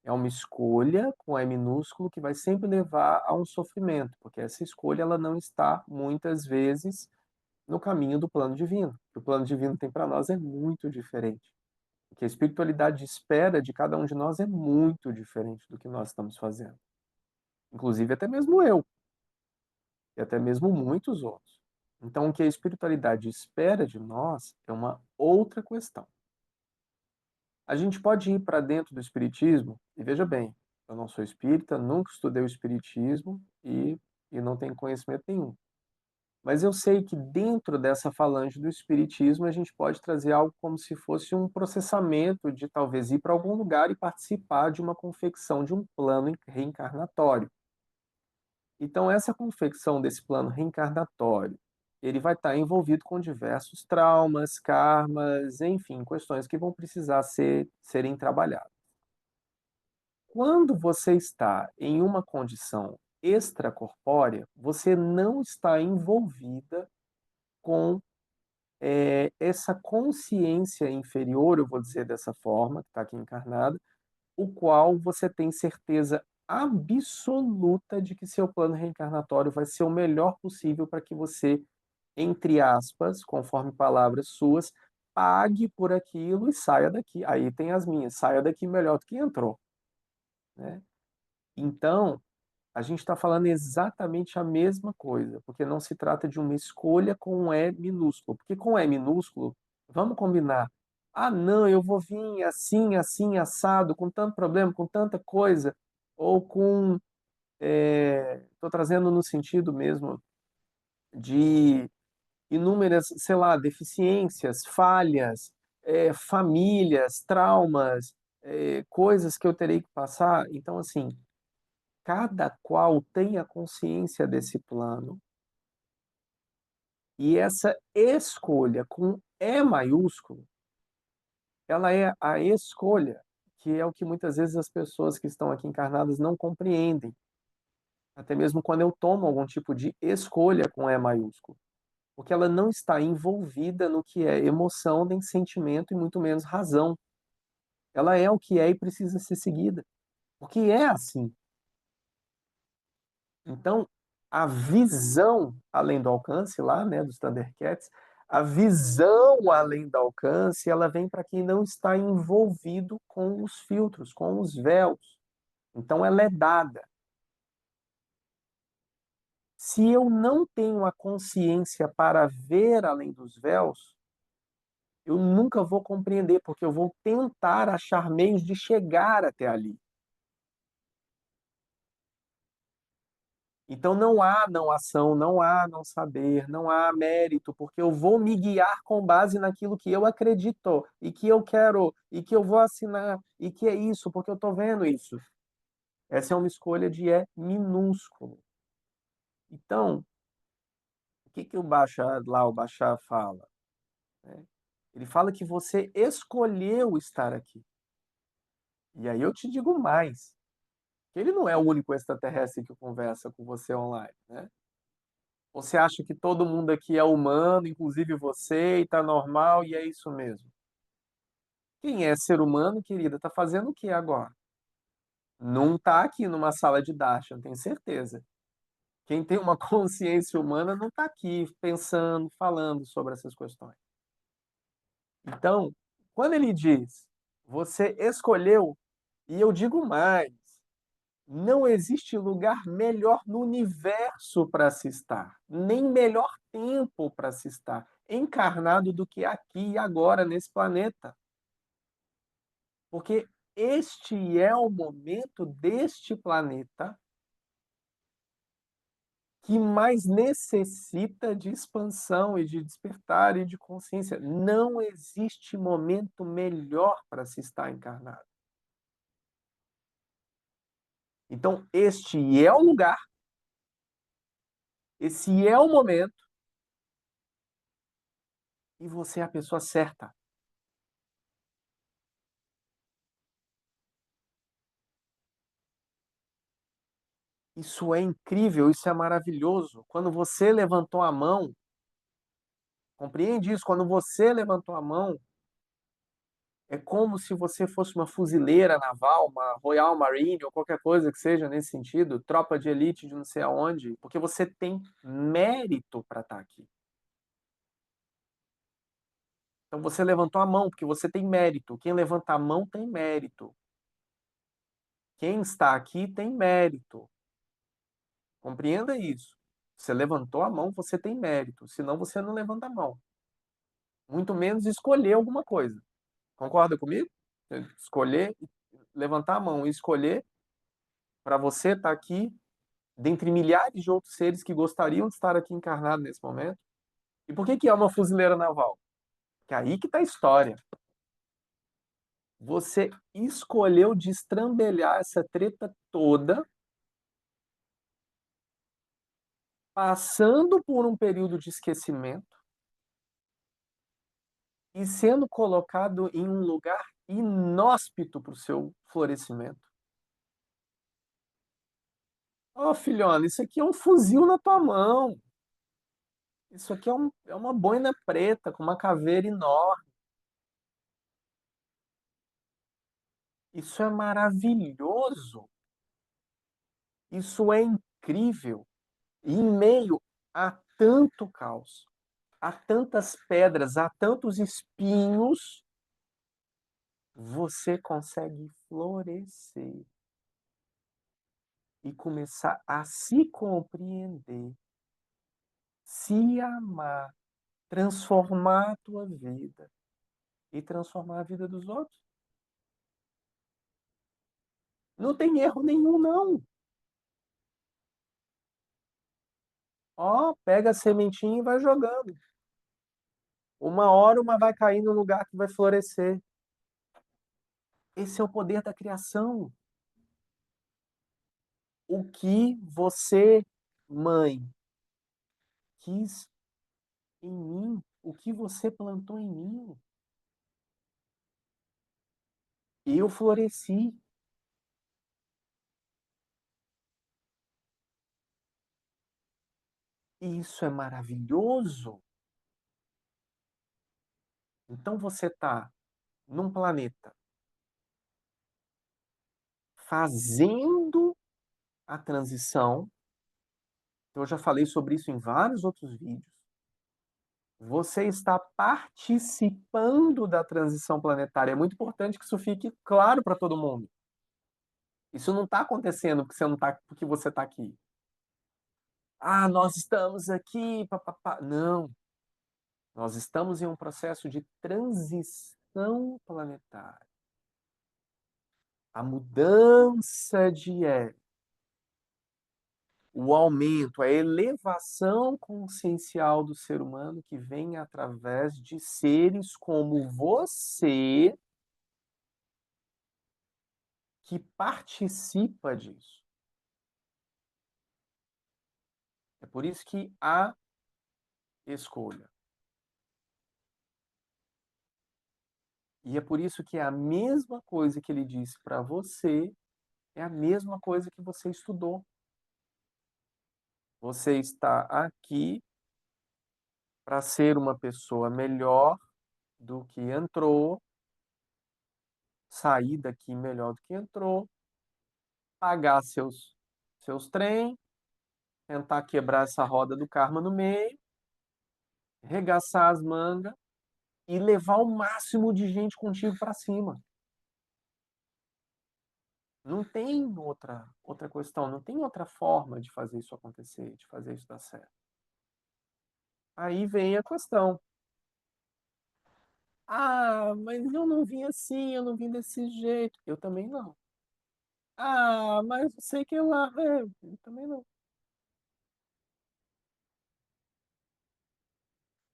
É uma escolha com E minúsculo que vai sempre levar a um sofrimento, porque essa escolha ela não está muitas vezes no caminho do plano divino. O que o plano divino tem para nós é muito diferente. O que a espiritualidade espera de cada um de nós é muito diferente do que nós estamos fazendo. Inclusive até mesmo eu, e até mesmo muitos outros. Então, o que a espiritualidade espera de nós é uma outra questão. A gente pode ir para dentro do espiritismo, e veja bem, eu não sou espírita, nunca estudei o espiritismo e não tenho conhecimento nenhum. Mas eu sei que dentro dessa falange do espiritismo a gente pode trazer algo como se fosse um processamento de talvez ir para algum lugar e participar de uma confecção de um plano reencarnatório. Então essa confecção desse plano reencarnatório, ele vai estar envolvido com diversos traumas, karmas, enfim, questões que vão precisar serem trabalhadas. Quando você está em uma condição extracorpórea, você não está envolvida com essa consciência inferior, eu vou dizer dessa forma, que está aqui encarnada, o qual você tem certeza absoluta de que seu plano reencarnatório vai ser o melhor possível para que você, entre aspas, conforme palavras suas, pague por aquilo e saia daqui. Aí tem as minhas, saia daqui melhor do que entrou. Né? Então, a gente está falando exatamente a mesma coisa, porque não se trata de uma escolha com um E minúsculo. Porque com E minúsculo, vamos combinar. Ah, não, eu vou vir assim, assim, assado, com tanto problema, com tanta coisa, ou com. Estou trazendo no sentido mesmo de inúmeras, sei lá, deficiências, falhas, famílias, traumas, coisas que eu terei que passar. Então, assim, cada qual tem a consciência desse plano. E essa escolha com E maiúsculo, ela é a escolha, que é o que muitas vezes as pessoas que estão aqui encarnadas não compreendem. Até mesmo quando eu tomo algum tipo de escolha com E maiúsculo. Porque ela não está envolvida no que é emoção, nem sentimento e muito menos razão. Ela é o que é e precisa ser seguida. Porque é assim. Então, a visão além do alcance lá, né, dos Thundercats, a visão além do alcance, ela vem para quem não está envolvido com os filtros, com os véus. Então, ela é dada. Se eu não tenho a consciência para ver além dos véus, eu nunca vou compreender, porque eu vou tentar achar meios de chegar até ali. Então não há não ação, não há não saber, não há mérito, porque eu vou me guiar com base naquilo que eu acredito e que eu quero e que eu vou assinar e que é isso, porque eu estou vendo isso. Essa é uma escolha de é minúsculo. Então, que o Bashar fala? Né? Ele fala que você escolheu estar aqui. E aí eu te digo mais, que ele não é o único extraterrestre que conversa com você online, né? Você acha que todo mundo aqui é humano, inclusive você, e tá normal, e é isso mesmo? Quem é ser humano, querida, tá fazendo o que agora? Não tá aqui numa sala de Darshan, tenho certeza. Quem tem uma consciência humana não tá aqui pensando, falando sobre essas questões. Então, quando ele diz, você escolheu, e eu digo mais, não existe lugar melhor no universo para se estar, nem melhor tempo para se estar encarnado do que aqui e agora nesse planeta. Porque este é o momento deste planeta que mais necessita de expansão e de despertar e de consciência. Não existe momento melhor para se estar encarnado. Então, este é o lugar, esse é o momento, e você é a pessoa certa. Isso é incrível, isso é maravilhoso. Quando você levantou a mão, compreende isso? Quando você levantou a mão, é como se você fosse uma fuzileira naval, uma Royal Marine ou qualquer coisa que seja nesse sentido, tropa de elite de não sei aonde, porque você tem mérito para estar aqui. Então você levantou a mão porque você tem mérito. Quem levanta a mão tem mérito. Quem está aqui tem mérito. Compreenda isso. Você levantou a mão, você tem mérito. Senão você não levanta a mão. Muito menos escolher alguma coisa. Concorda comigo? Escolher, levantar a mão e escolher para você estar aqui, dentre milhares de outros seres que gostariam de estar aqui encarnado nesse momento. E por que que é uma fuzileira naval? Que é aí que está a história. Você escolheu destrambelhar essa treta toda, passando por um período de esquecimento e sendo colocado em um lugar inóspito para o seu florescimento. Ó, oh, filhona, isso aqui é um fuzil na tua mão. Isso aqui é uma boina preta com uma caveira enorme. Isso é maravilhoso. Isso é incrível. E em meio a tanto caos, a tantas pedras, a tantos espinhos, você consegue florescer e começar a se compreender, se amar, transformar a tua vida e transformar a vida dos outros. Não tem erro nenhum, não. Ó, pega a sementinha e vai jogando. Uma hora uma vai cair no lugar que vai florescer. Esse é o poder da criação. O que você, mãe, quis em mim, o que você plantou em mim, eu floresci. E isso é maravilhoso. Então você está num planeta fazendo a transição. Eu já falei sobre isso em vários outros vídeos. Você está participando da transição planetária. É muito importante que isso fique claro para todo mundo. Isso não está acontecendo porque você não tá, porque você está aqui. Ah, nós estamos aqui, papapá. Não. Nós estamos em um processo de transição planetária. A mudança de era, o aumento, a elevação consciencial do ser humano que vem através de seres como você que participa disso. É por isso que há escolha. E é por isso que é a mesma coisa que ele disse para você, é a mesma coisa que você estudou. Você está aqui para ser uma pessoa melhor do que entrou, sair daqui melhor do que entrou, pagar seus trem, tentar quebrar essa roda do karma no meio, regaçar as mangas e levar o máximo de gente contigo para cima. Não tem outra questão, não tem outra forma de fazer isso acontecer, de fazer isso dar certo. Aí vem a questão. Ah, mas eu não vim assim, eu não vim desse jeito. Eu também não. Ah, mas eu sei que lá. Eu também não.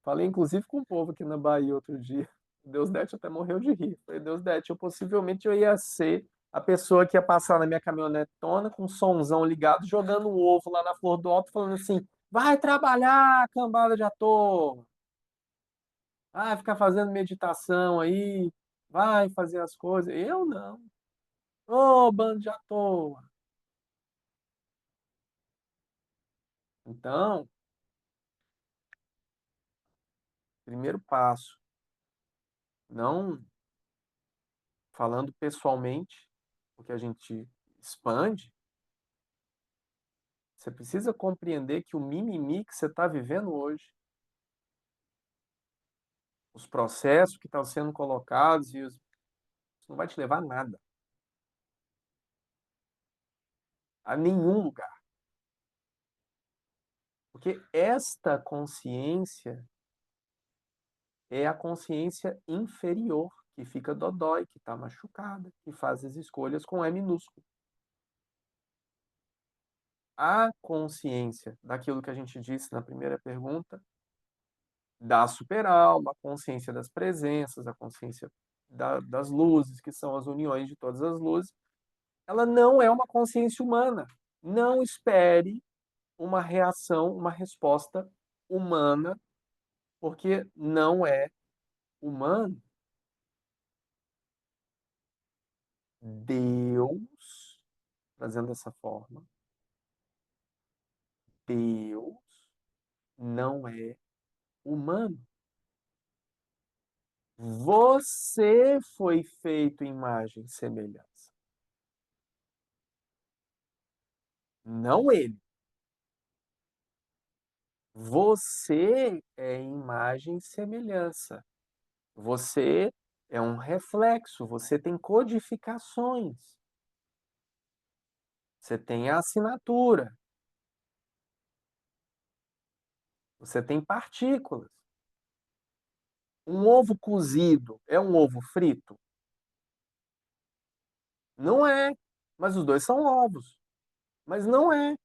Falei inclusive com o povo aqui na Bahia outro dia. Deus Dete até morreu de rir. Falei, Deus Dete, possivelmente eu ia ser a pessoa que ia passar na minha caminhonetona com um sonzão ligado, jogando um ovo lá na Flor do Alto, falando assim: vai trabalhar, cambada de ator. Vai ficar fazendo meditação aí, vai fazer as coisas. Eu não. Ô, bando de ator. Então, primeiro passo, não falando pessoalmente, porque a gente expande, você precisa compreender que o mimimi que você está vivendo hoje, os processos que estão sendo colocados, isso não vai te levar a nada, a nenhum lugar. Porque esta consciência é a consciência inferior, que fica dodói, que está machucada, que faz as escolhas com E minúsculo. A consciência daquilo que a gente disse na primeira pergunta, da superalma, a consciência das presenças, a consciência das luzes, que são as uniões de todas as luzes, ela não é uma consciência humana. Não espere uma reação, uma resposta humana, porque não é humano. Deus, trazendo dessa forma, Deus não é humano. Você foi feito em imagem e semelhança. Não ele. Você é imagem e semelhança. Você é um reflexo, você tem codificações. Você tem a assinatura. Você tem partículas. Um ovo cozido é um ovo frito? Não é. Mas os dois são ovos. Mas não é.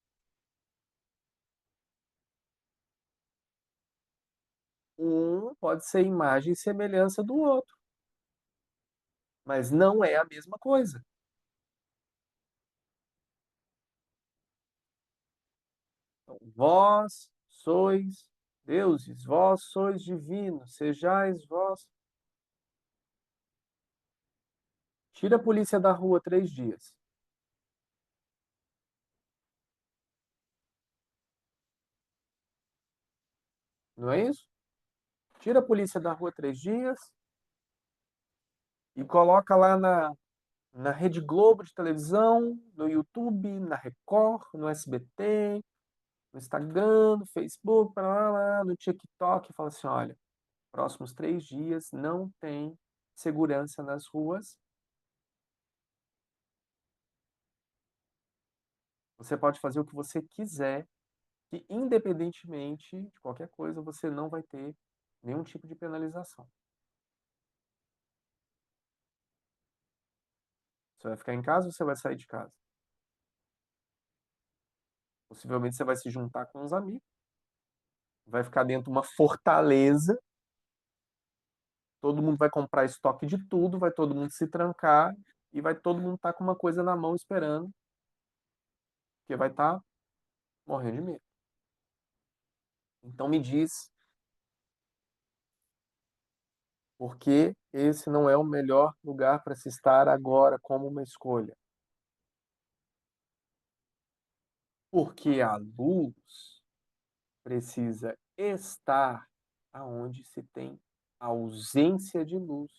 Um pode ser imagem e semelhança do outro. Mas não é a mesma coisa. Então, vós sois deuses, vós sois divinos, sejais vós. Tira a polícia da rua 3 dias. Não é isso? Tira a polícia da rua 3 dias e coloca lá na Rede Globo de televisão, no YouTube, na Record, no SBT, no Instagram, no Facebook, no TikTok, e fala assim: olha, próximos 3 dias não tem segurança nas ruas. Você pode fazer o que você quiser, que independentemente de qualquer coisa, você não vai ter nenhum tipo de penalização. Você vai ficar em casa ou você vai sair de casa? Possivelmente você vai se juntar com uns amigos, vai ficar dentro de uma fortaleza, todo mundo vai comprar estoque de tudo, vai todo mundo se trancar e vai todo mundo estar com uma coisa na mão esperando, porque vai estar morrendo de medo. Então me diz Porque esse não é o melhor lugar para se estar agora como uma escolha. Porque a luz precisa estar aonde se tem ausência de luz.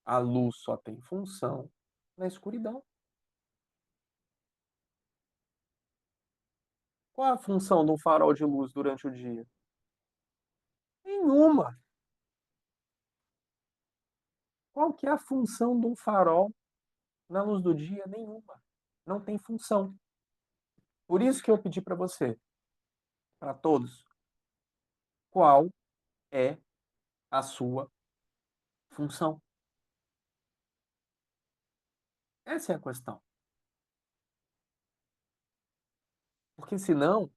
A luz só tem função na escuridão. Qual a função de um farol de luz durante o dia? Nenhuma. Qual que é a função de um farol na luz do dia? Nenhuma. Não tem função. Por isso que eu pedi para você, para todos, qual é a sua função? Essa é a questão. Porque senão,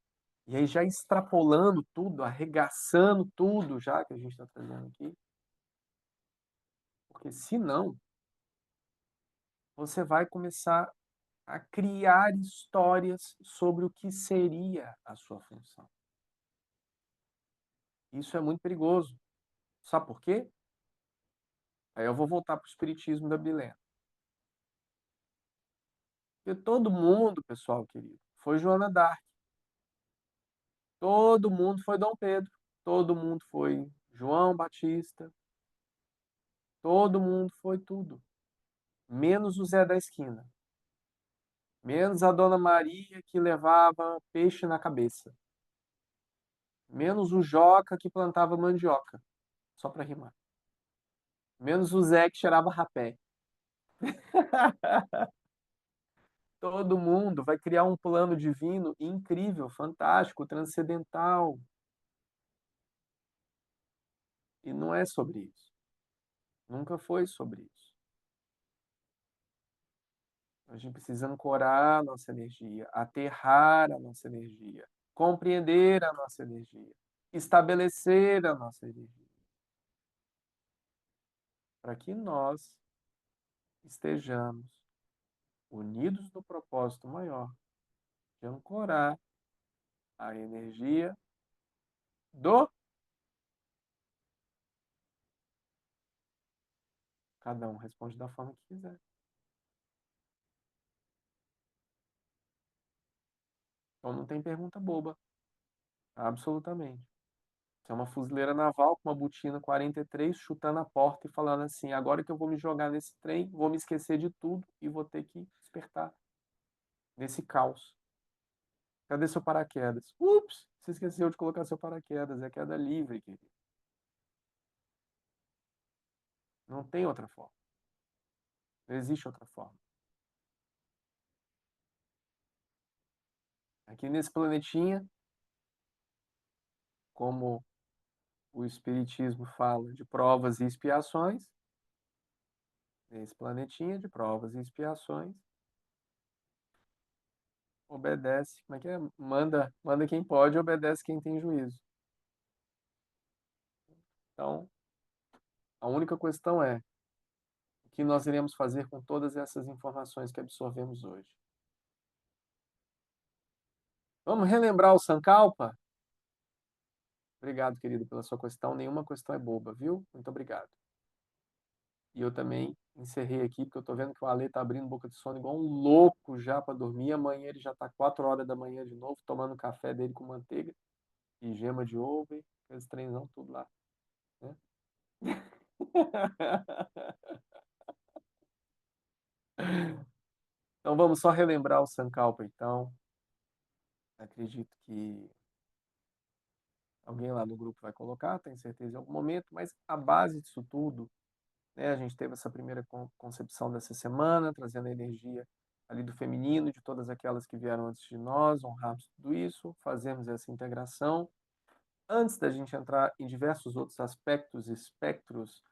e aí já extrapolando tudo, arregaçando tudo já que a gente está trazendo aqui, porque senão você vai começar a criar histórias sobre o que seria a sua função. Isso é muito perigoso. Sabe por quê? Aí eu vou voltar para o espiritismo da Bilena. Porque todo mundo, pessoal querido, foi Joana d'Arc. Todo mundo foi Dom Pedro. Todo mundo foi João Batista. Todo mundo foi tudo. Menos o Zé da Esquina. Menos a Dona Maria que levava peixe na cabeça. Menos o Joca que plantava mandioca. Só para rimar. Menos o Zé que cheirava rapé. Todo mundo vai criar um plano divino incrível, fantástico, transcendental. E não é sobre isso. Nunca foi sobre isso. A gente precisa ancorar a nossa energia, aterrar a nossa energia, compreender a nossa energia, estabelecer a nossa energia, para que nós estejamos unidos no propósito maior de ancorar a energia do cada um responde da forma que quiser. Então não tem pergunta boba, absolutamente. Você é uma fuzileira naval com uma botina 43, chutando a porta e falando assim: agora que eu vou me jogar nesse trem, vou me esquecer de tudo e vou ter que despertar nesse caos. Cadê seu paraquedas? Ups, você esqueceu de colocar seu paraquedas, é queda livre, querido. Não tem outra forma. Não existe outra forma. Aqui nesse planetinha, como o Espiritismo fala de provas e expiações, nesse planetinha de provas e expiações, obedece, como é que é? Manda quem pode, obedece quem tem juízo. Então, a única questão é o que nós iremos fazer com todas essas informações que absorvemos hoje. Vamos relembrar o Sankalpa? Obrigado, querido, pela sua questão. Nenhuma questão é boba, viu? Muito obrigado. E eu também encerrei aqui, porque eu estou vendo que o Ale está abrindo boca de sono igual um louco já para dormir. Amanhã ele já está 4 horas da manhã de novo, tomando café dele com manteiga e gema de ovo, e aqueles trenzão tudo lá. Né? Então vamos só relembrar o Sankalpa, então. Acredito que alguém lá no grupo vai colocar, tenho certeza em algum momento, mas a base disso tudo, né, a gente teve essa primeira concepção dessa semana, trazendo a energia ali do feminino, de todas aquelas que vieram antes de nós, honrarmos tudo isso, fazemos essa integração. Antes da gente entrar em diversos outros aspectos, espectros,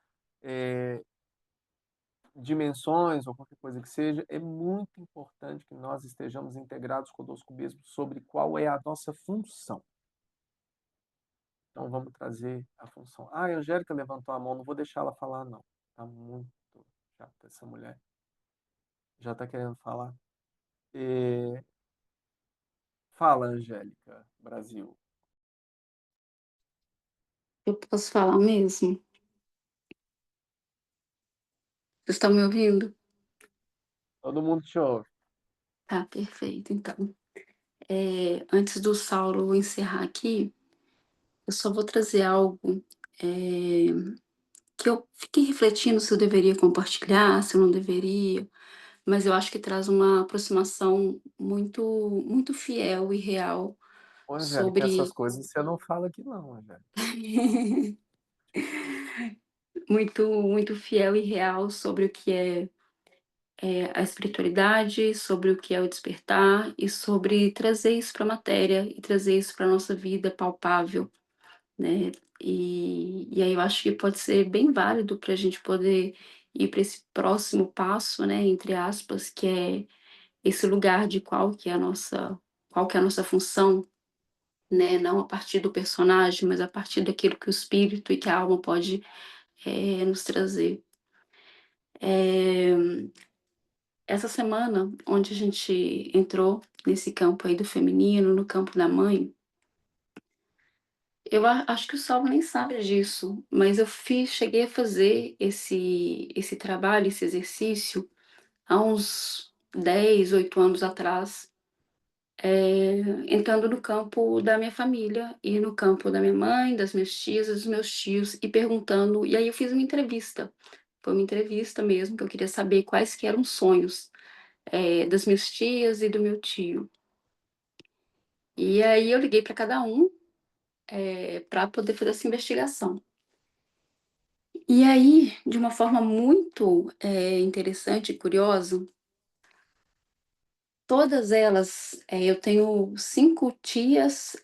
dimensões ou qualquer coisa que seja, é muito importante que nós estejamos integrados conosco mesmos sobre qual é a nossa função. Então vamos trazer a função. Ah, a Angélica levantou a mão, não vou deixar ela falar, não. Tá muito chata essa mulher. Já está querendo falar. Fala, Angélica, Brasil. Eu posso falar mesmo? Vocês estão me ouvindo? Todo mundo te ouve. Tá, perfeito. Então, antes do Saulo encerrar aqui, eu só vou trazer algo que eu fiquei refletindo se eu deveria compartilhar, se eu não deveria, mas eu acho que traz uma aproximação muito, muito fiel e real Ô, Angélica, essas sobre. coisas você não fala aqui não, Angélica. Muito, muito fiel e real sobre o que é a espiritualidade, sobre o que é o despertar e sobre trazer isso para a matéria e trazer isso para a nossa vida palpável, né? E aí eu acho que pode ser bem válido para a gente poder ir para esse próximo passo, né, entre aspas, que é esse lugar de qual que é a nossa função, né? Não a partir do personagem, mas a partir daquilo que o espírito e que a alma pode nos trazer. Eh, Essa semana, onde a gente entrou nesse campo aí do feminino, no campo da mãe, eu acho que o Saulo nem sabe disso, mas eu cheguei a fazer esse trabalho, esse exercício, há uns 10, 8 anos atrás, entrando no campo da minha família e no campo da minha mãe, das minhas tias, dos meus tios, e perguntando, e aí eu fiz uma entrevista. Foi uma entrevista mesmo, que eu queria saber quais que eram os sonhos, das minhas tias e do meu tio. E aí eu liguei para cada um, para poder fazer essa investigação. E aí, de uma forma muito, interessante e curiosa, todas elas, eu tenho 5 tias,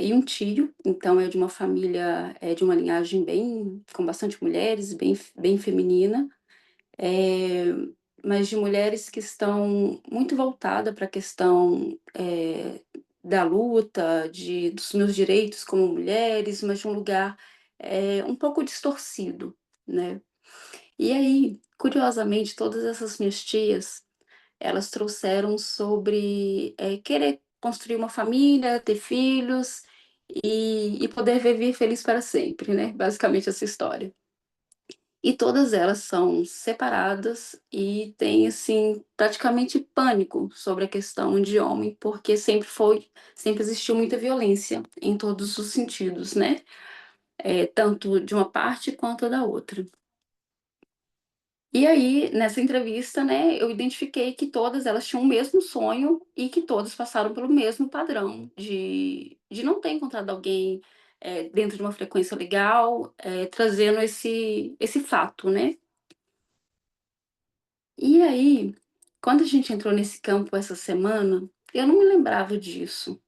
e um tio, então é de uma família, de uma linhagem bem com bastante mulheres, bem feminina, eh, mas de mulheres que estão muito voltada para a questão, da luta, dos meus direitos como mulheres, mas de um lugar, um pouco distorcido, né. E aí, curiosamente, todas essas minhas tias, elas trouxeram sobre, querer construir uma família, ter filhos e poder viver feliz para sempre, né, basicamente essa história. E todas elas são separadas e têm, assim, praticamente pânico sobre a questão de homem, porque sempre existiu muita violência em todos os sentidos, né, tanto de uma parte quanto da outra. E aí, nessa entrevista, né, eu identifiquei que todas elas tinham o mesmo sonho e que todas passaram pelo mesmo padrão de não ter encontrado alguém, dentro de uma frequência legal, trazendo esse fato, né. E aí, quando a gente entrou nesse campo essa semana, eu não me lembrava disso.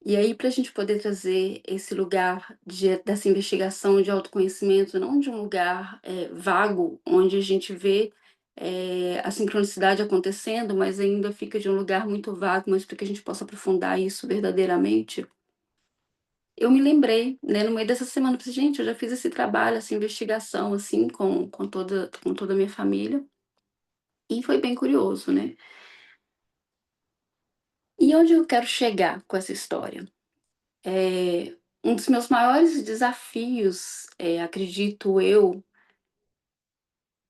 E aí, para a gente poder trazer esse lugar dessa investigação de autoconhecimento, não de um lugar vago, onde a gente vê a sincronicidade acontecendo, mas ainda fica de um lugar muito vago, mas para que a gente possa aprofundar isso verdadeiramente, eu me lembrei, né, no meio dessa semana, eu falei, gente, eu já fiz esse trabalho, essa investigação, assim, com toda a minha família, e foi bem curioso, né? E onde eu quero chegar com essa história? Um dos meus maiores desafios, acredito eu,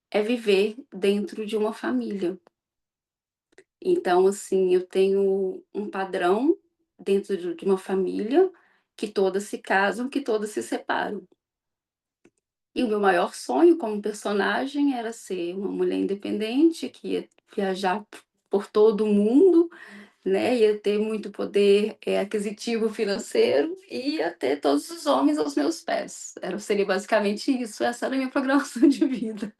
é viver dentro de uma família. Então, assim, eu tenho um padrão dentro de uma família, que todas se casam, que todas se separam. E o meu maior sonho como personagem era ser uma mulher independente, que ia viajar por todo o mundo, né, ia ter muito poder, aquisitivo financeiro e ia ter todos os homens aos meus pés. Seria basicamente isso, essa era a minha programação de vida.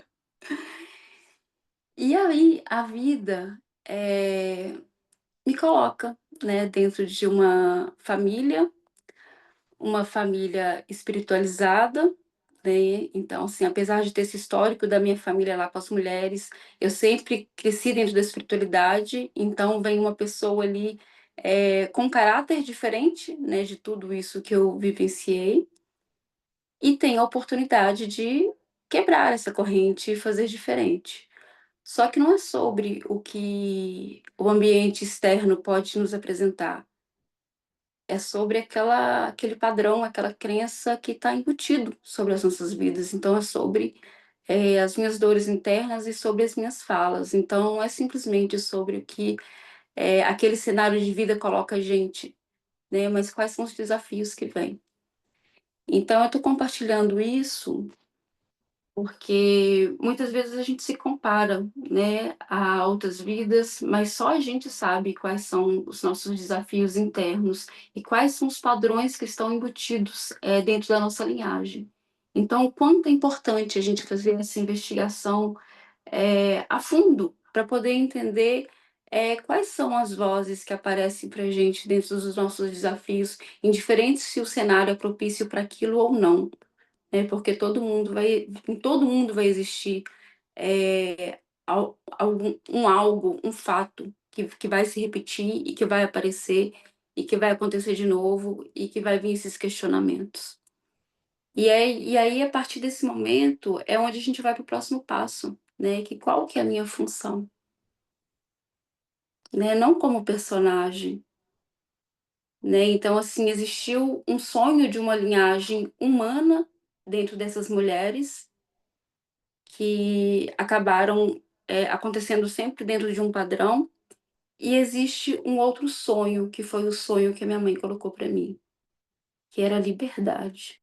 E aí a vida, me coloca, né, dentro de uma família espiritualizada, né, então, assim, apesar de ter esse histórico da minha família lá com as mulheres, eu sempre cresci dentro da espiritualidade, então vem uma pessoa ali, com um caráter diferente, né, de tudo isso que eu vivenciei, e tem a oportunidade de quebrar essa corrente e fazer diferente. Só que não é sobre o que o ambiente externo pode nos apresentar, é sobre aquele padrão, aquela crença que está embutido sobre as nossas vidas. Então, é sobre as minhas dores internas e sobre as minhas falas. Então, não é simplesmente sobre o que aquele cenário de vida coloca a gente, né? Mas quais são os desafios que vêm. Então, eu estou compartilhando isso porque muitas vezes a gente se compara, né, a outras vidas, mas só a gente sabe quais são os nossos desafios internos e quais são os padrões que estão embutidos dentro da nossa linhagem. Então, o quanto é importante a gente fazer essa investigação a fundo para poder entender quais são as vozes que aparecem para a gente dentro dos nossos desafios, indiferente se o cenário é propício para aquilo ou não, né? Porque em todo mundo vai existir algo, um fato que vai se repetir e que vai aparecer e que vai acontecer de novo e que vai vir esses questionamentos. E aí, a partir desse momento, é onde a gente vai para o próximo passo, né? Que qual que é a minha função, né? Não como personagem, né? Então, assim, existiu um sonho de uma linhagem humana dentro dessas mulheres que acabaram acontecendo sempre dentro de um padrão, e existe um outro sonho, que foi o sonho que a minha mãe colocou para mim, que era a liberdade.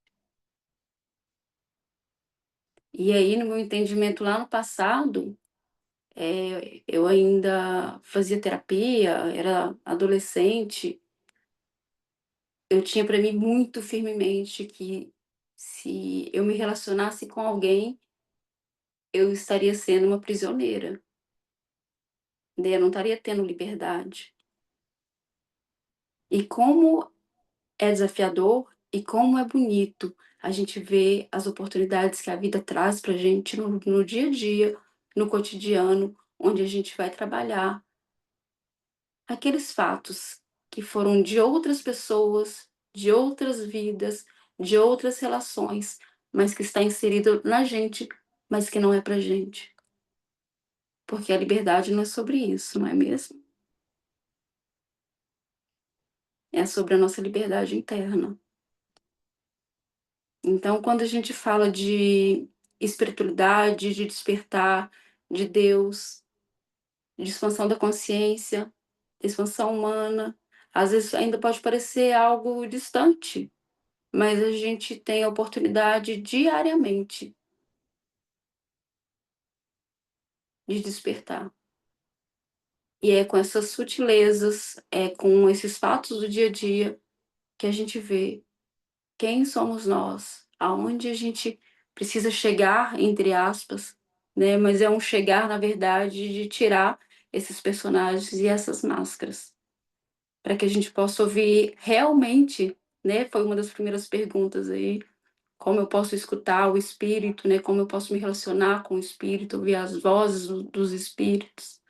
E aí, no meu entendimento lá no passado, eu ainda fazia terapia, era adolescente, eu tinha para mim muito firmemente que se eu me relacionasse com alguém, eu estaria sendo uma prisioneira, né, eu não estaria tendo liberdade. E como é desafiador e como é bonito a gente ver as oportunidades que a vida traz para a gente no dia a dia, no cotidiano, onde a gente vai trabalhar aqueles fatos que foram de outras pessoas, de outras vidas, de outras relações, mas que está inserido na gente, mas que não é pra gente. Porque a liberdade não é sobre isso, não é mesmo? É sobre a nossa liberdade interna. Então, quando a gente fala de espiritualidade, de despertar de Deus, de expansão da consciência, expansão humana, às vezes ainda pode parecer algo distante, mas a gente tem a oportunidade diariamente de despertar. E é com essas sutilezas, é com esses fatos do dia a dia que a gente vê quem somos nós, aonde a gente precisa chegar, entre aspas, né? Mas é um chegar, na verdade, de tirar esses personagens e essas máscaras, para que a gente possa ouvir realmente, né? Foi uma das primeiras perguntas aí, como eu posso escutar o espírito, né? Como eu posso me relacionar com o espírito, ouvir as vozes dos espíritos.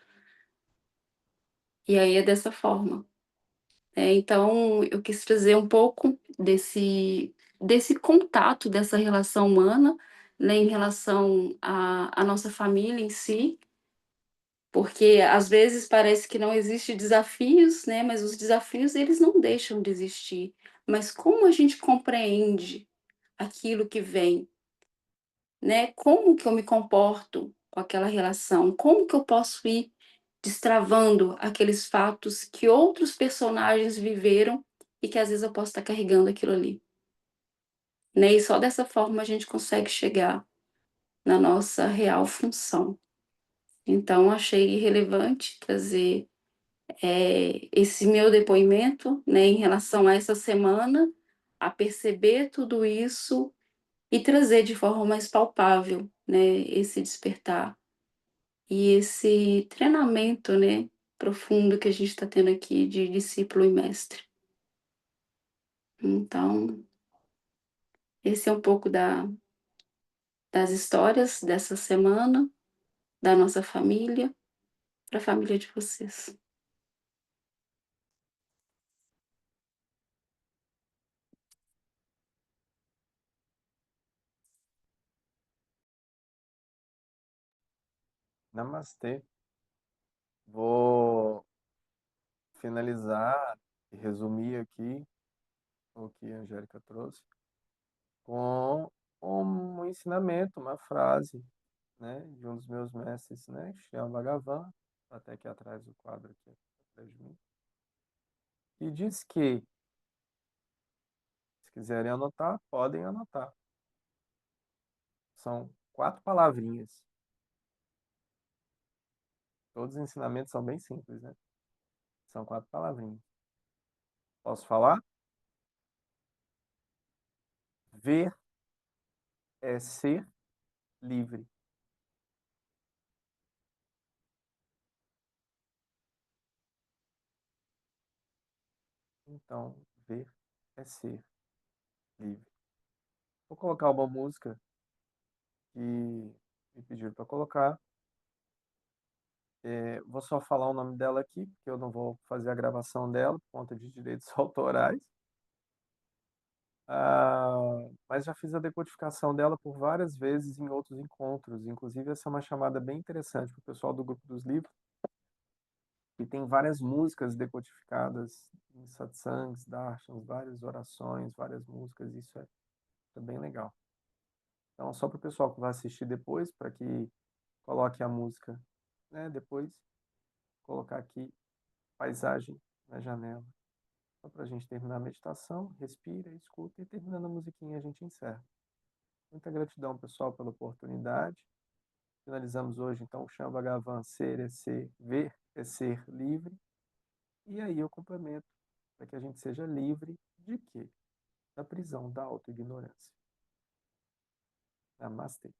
E aí é dessa forma. Então, eu quis trazer um pouco desse contato, dessa relação humana, né, em relação à nossa família em si, porque às vezes parece que não existe desafios, né, mas os desafios eles não deixam de existir. Mas como a gente compreende aquilo que vem, né? Como que eu me comporto com aquela relação? Como que eu posso ir destravando aqueles fatos que outros personagens viveram e que às vezes eu posso estar carregando aquilo ali, né? E só dessa forma a gente consegue chegar na nossa real função. Então, achei relevante trazer esse meu depoimento, né, em relação a essa semana, a perceber tudo isso e trazer de forma mais palpável, né, esse despertar e esse treinamento, né, profundo que a gente está tendo aqui de discípulo e mestre. Então, esse é um pouco das histórias dessa semana, da nossa família, para a família de vocês. Namastê. Vou finalizar e resumir aqui o que a Angélica trouxe, com um ensinamento, uma frase, né, de um dos meus mestres, né, Shyam Bhagavan, até aqui atrás do quadro aqui atrás de mim, que diz que, se quiserem anotar, podem anotar. São 4 palavrinhas. Todos os ensinamentos são bem simples, né? São 4 palavrinhas. Posso falar? Ver é ser livre. Então, ver é ser livre. Vou colocar uma música que me pediram para colocar. Vou só falar o nome dela aqui, porque eu não vou fazer a gravação dela por conta de direitos autorais. Mas já fiz a decodificação dela por várias vezes em outros encontros. Inclusive, essa é uma chamada bem interessante para o pessoal do grupo dos livros, que tem várias músicas decodificadas em satsangs, darshans, várias orações, várias músicas. Isso é bem legal. Então, só para o pessoal que vai assistir depois, para que coloque a música, né? Depois, colocar aqui paisagem na janela. Só para a gente terminar a meditação, respira, escuta e terminando a musiquinha a gente encerra. Muita gratidão, pessoal, pela oportunidade. Finalizamos hoje, então, o Shyam Bhagavan, ser é ser, ver é ser livre. E aí eu complemento, para que a gente seja livre de quê? Da prisão da autoignorância. Namastê.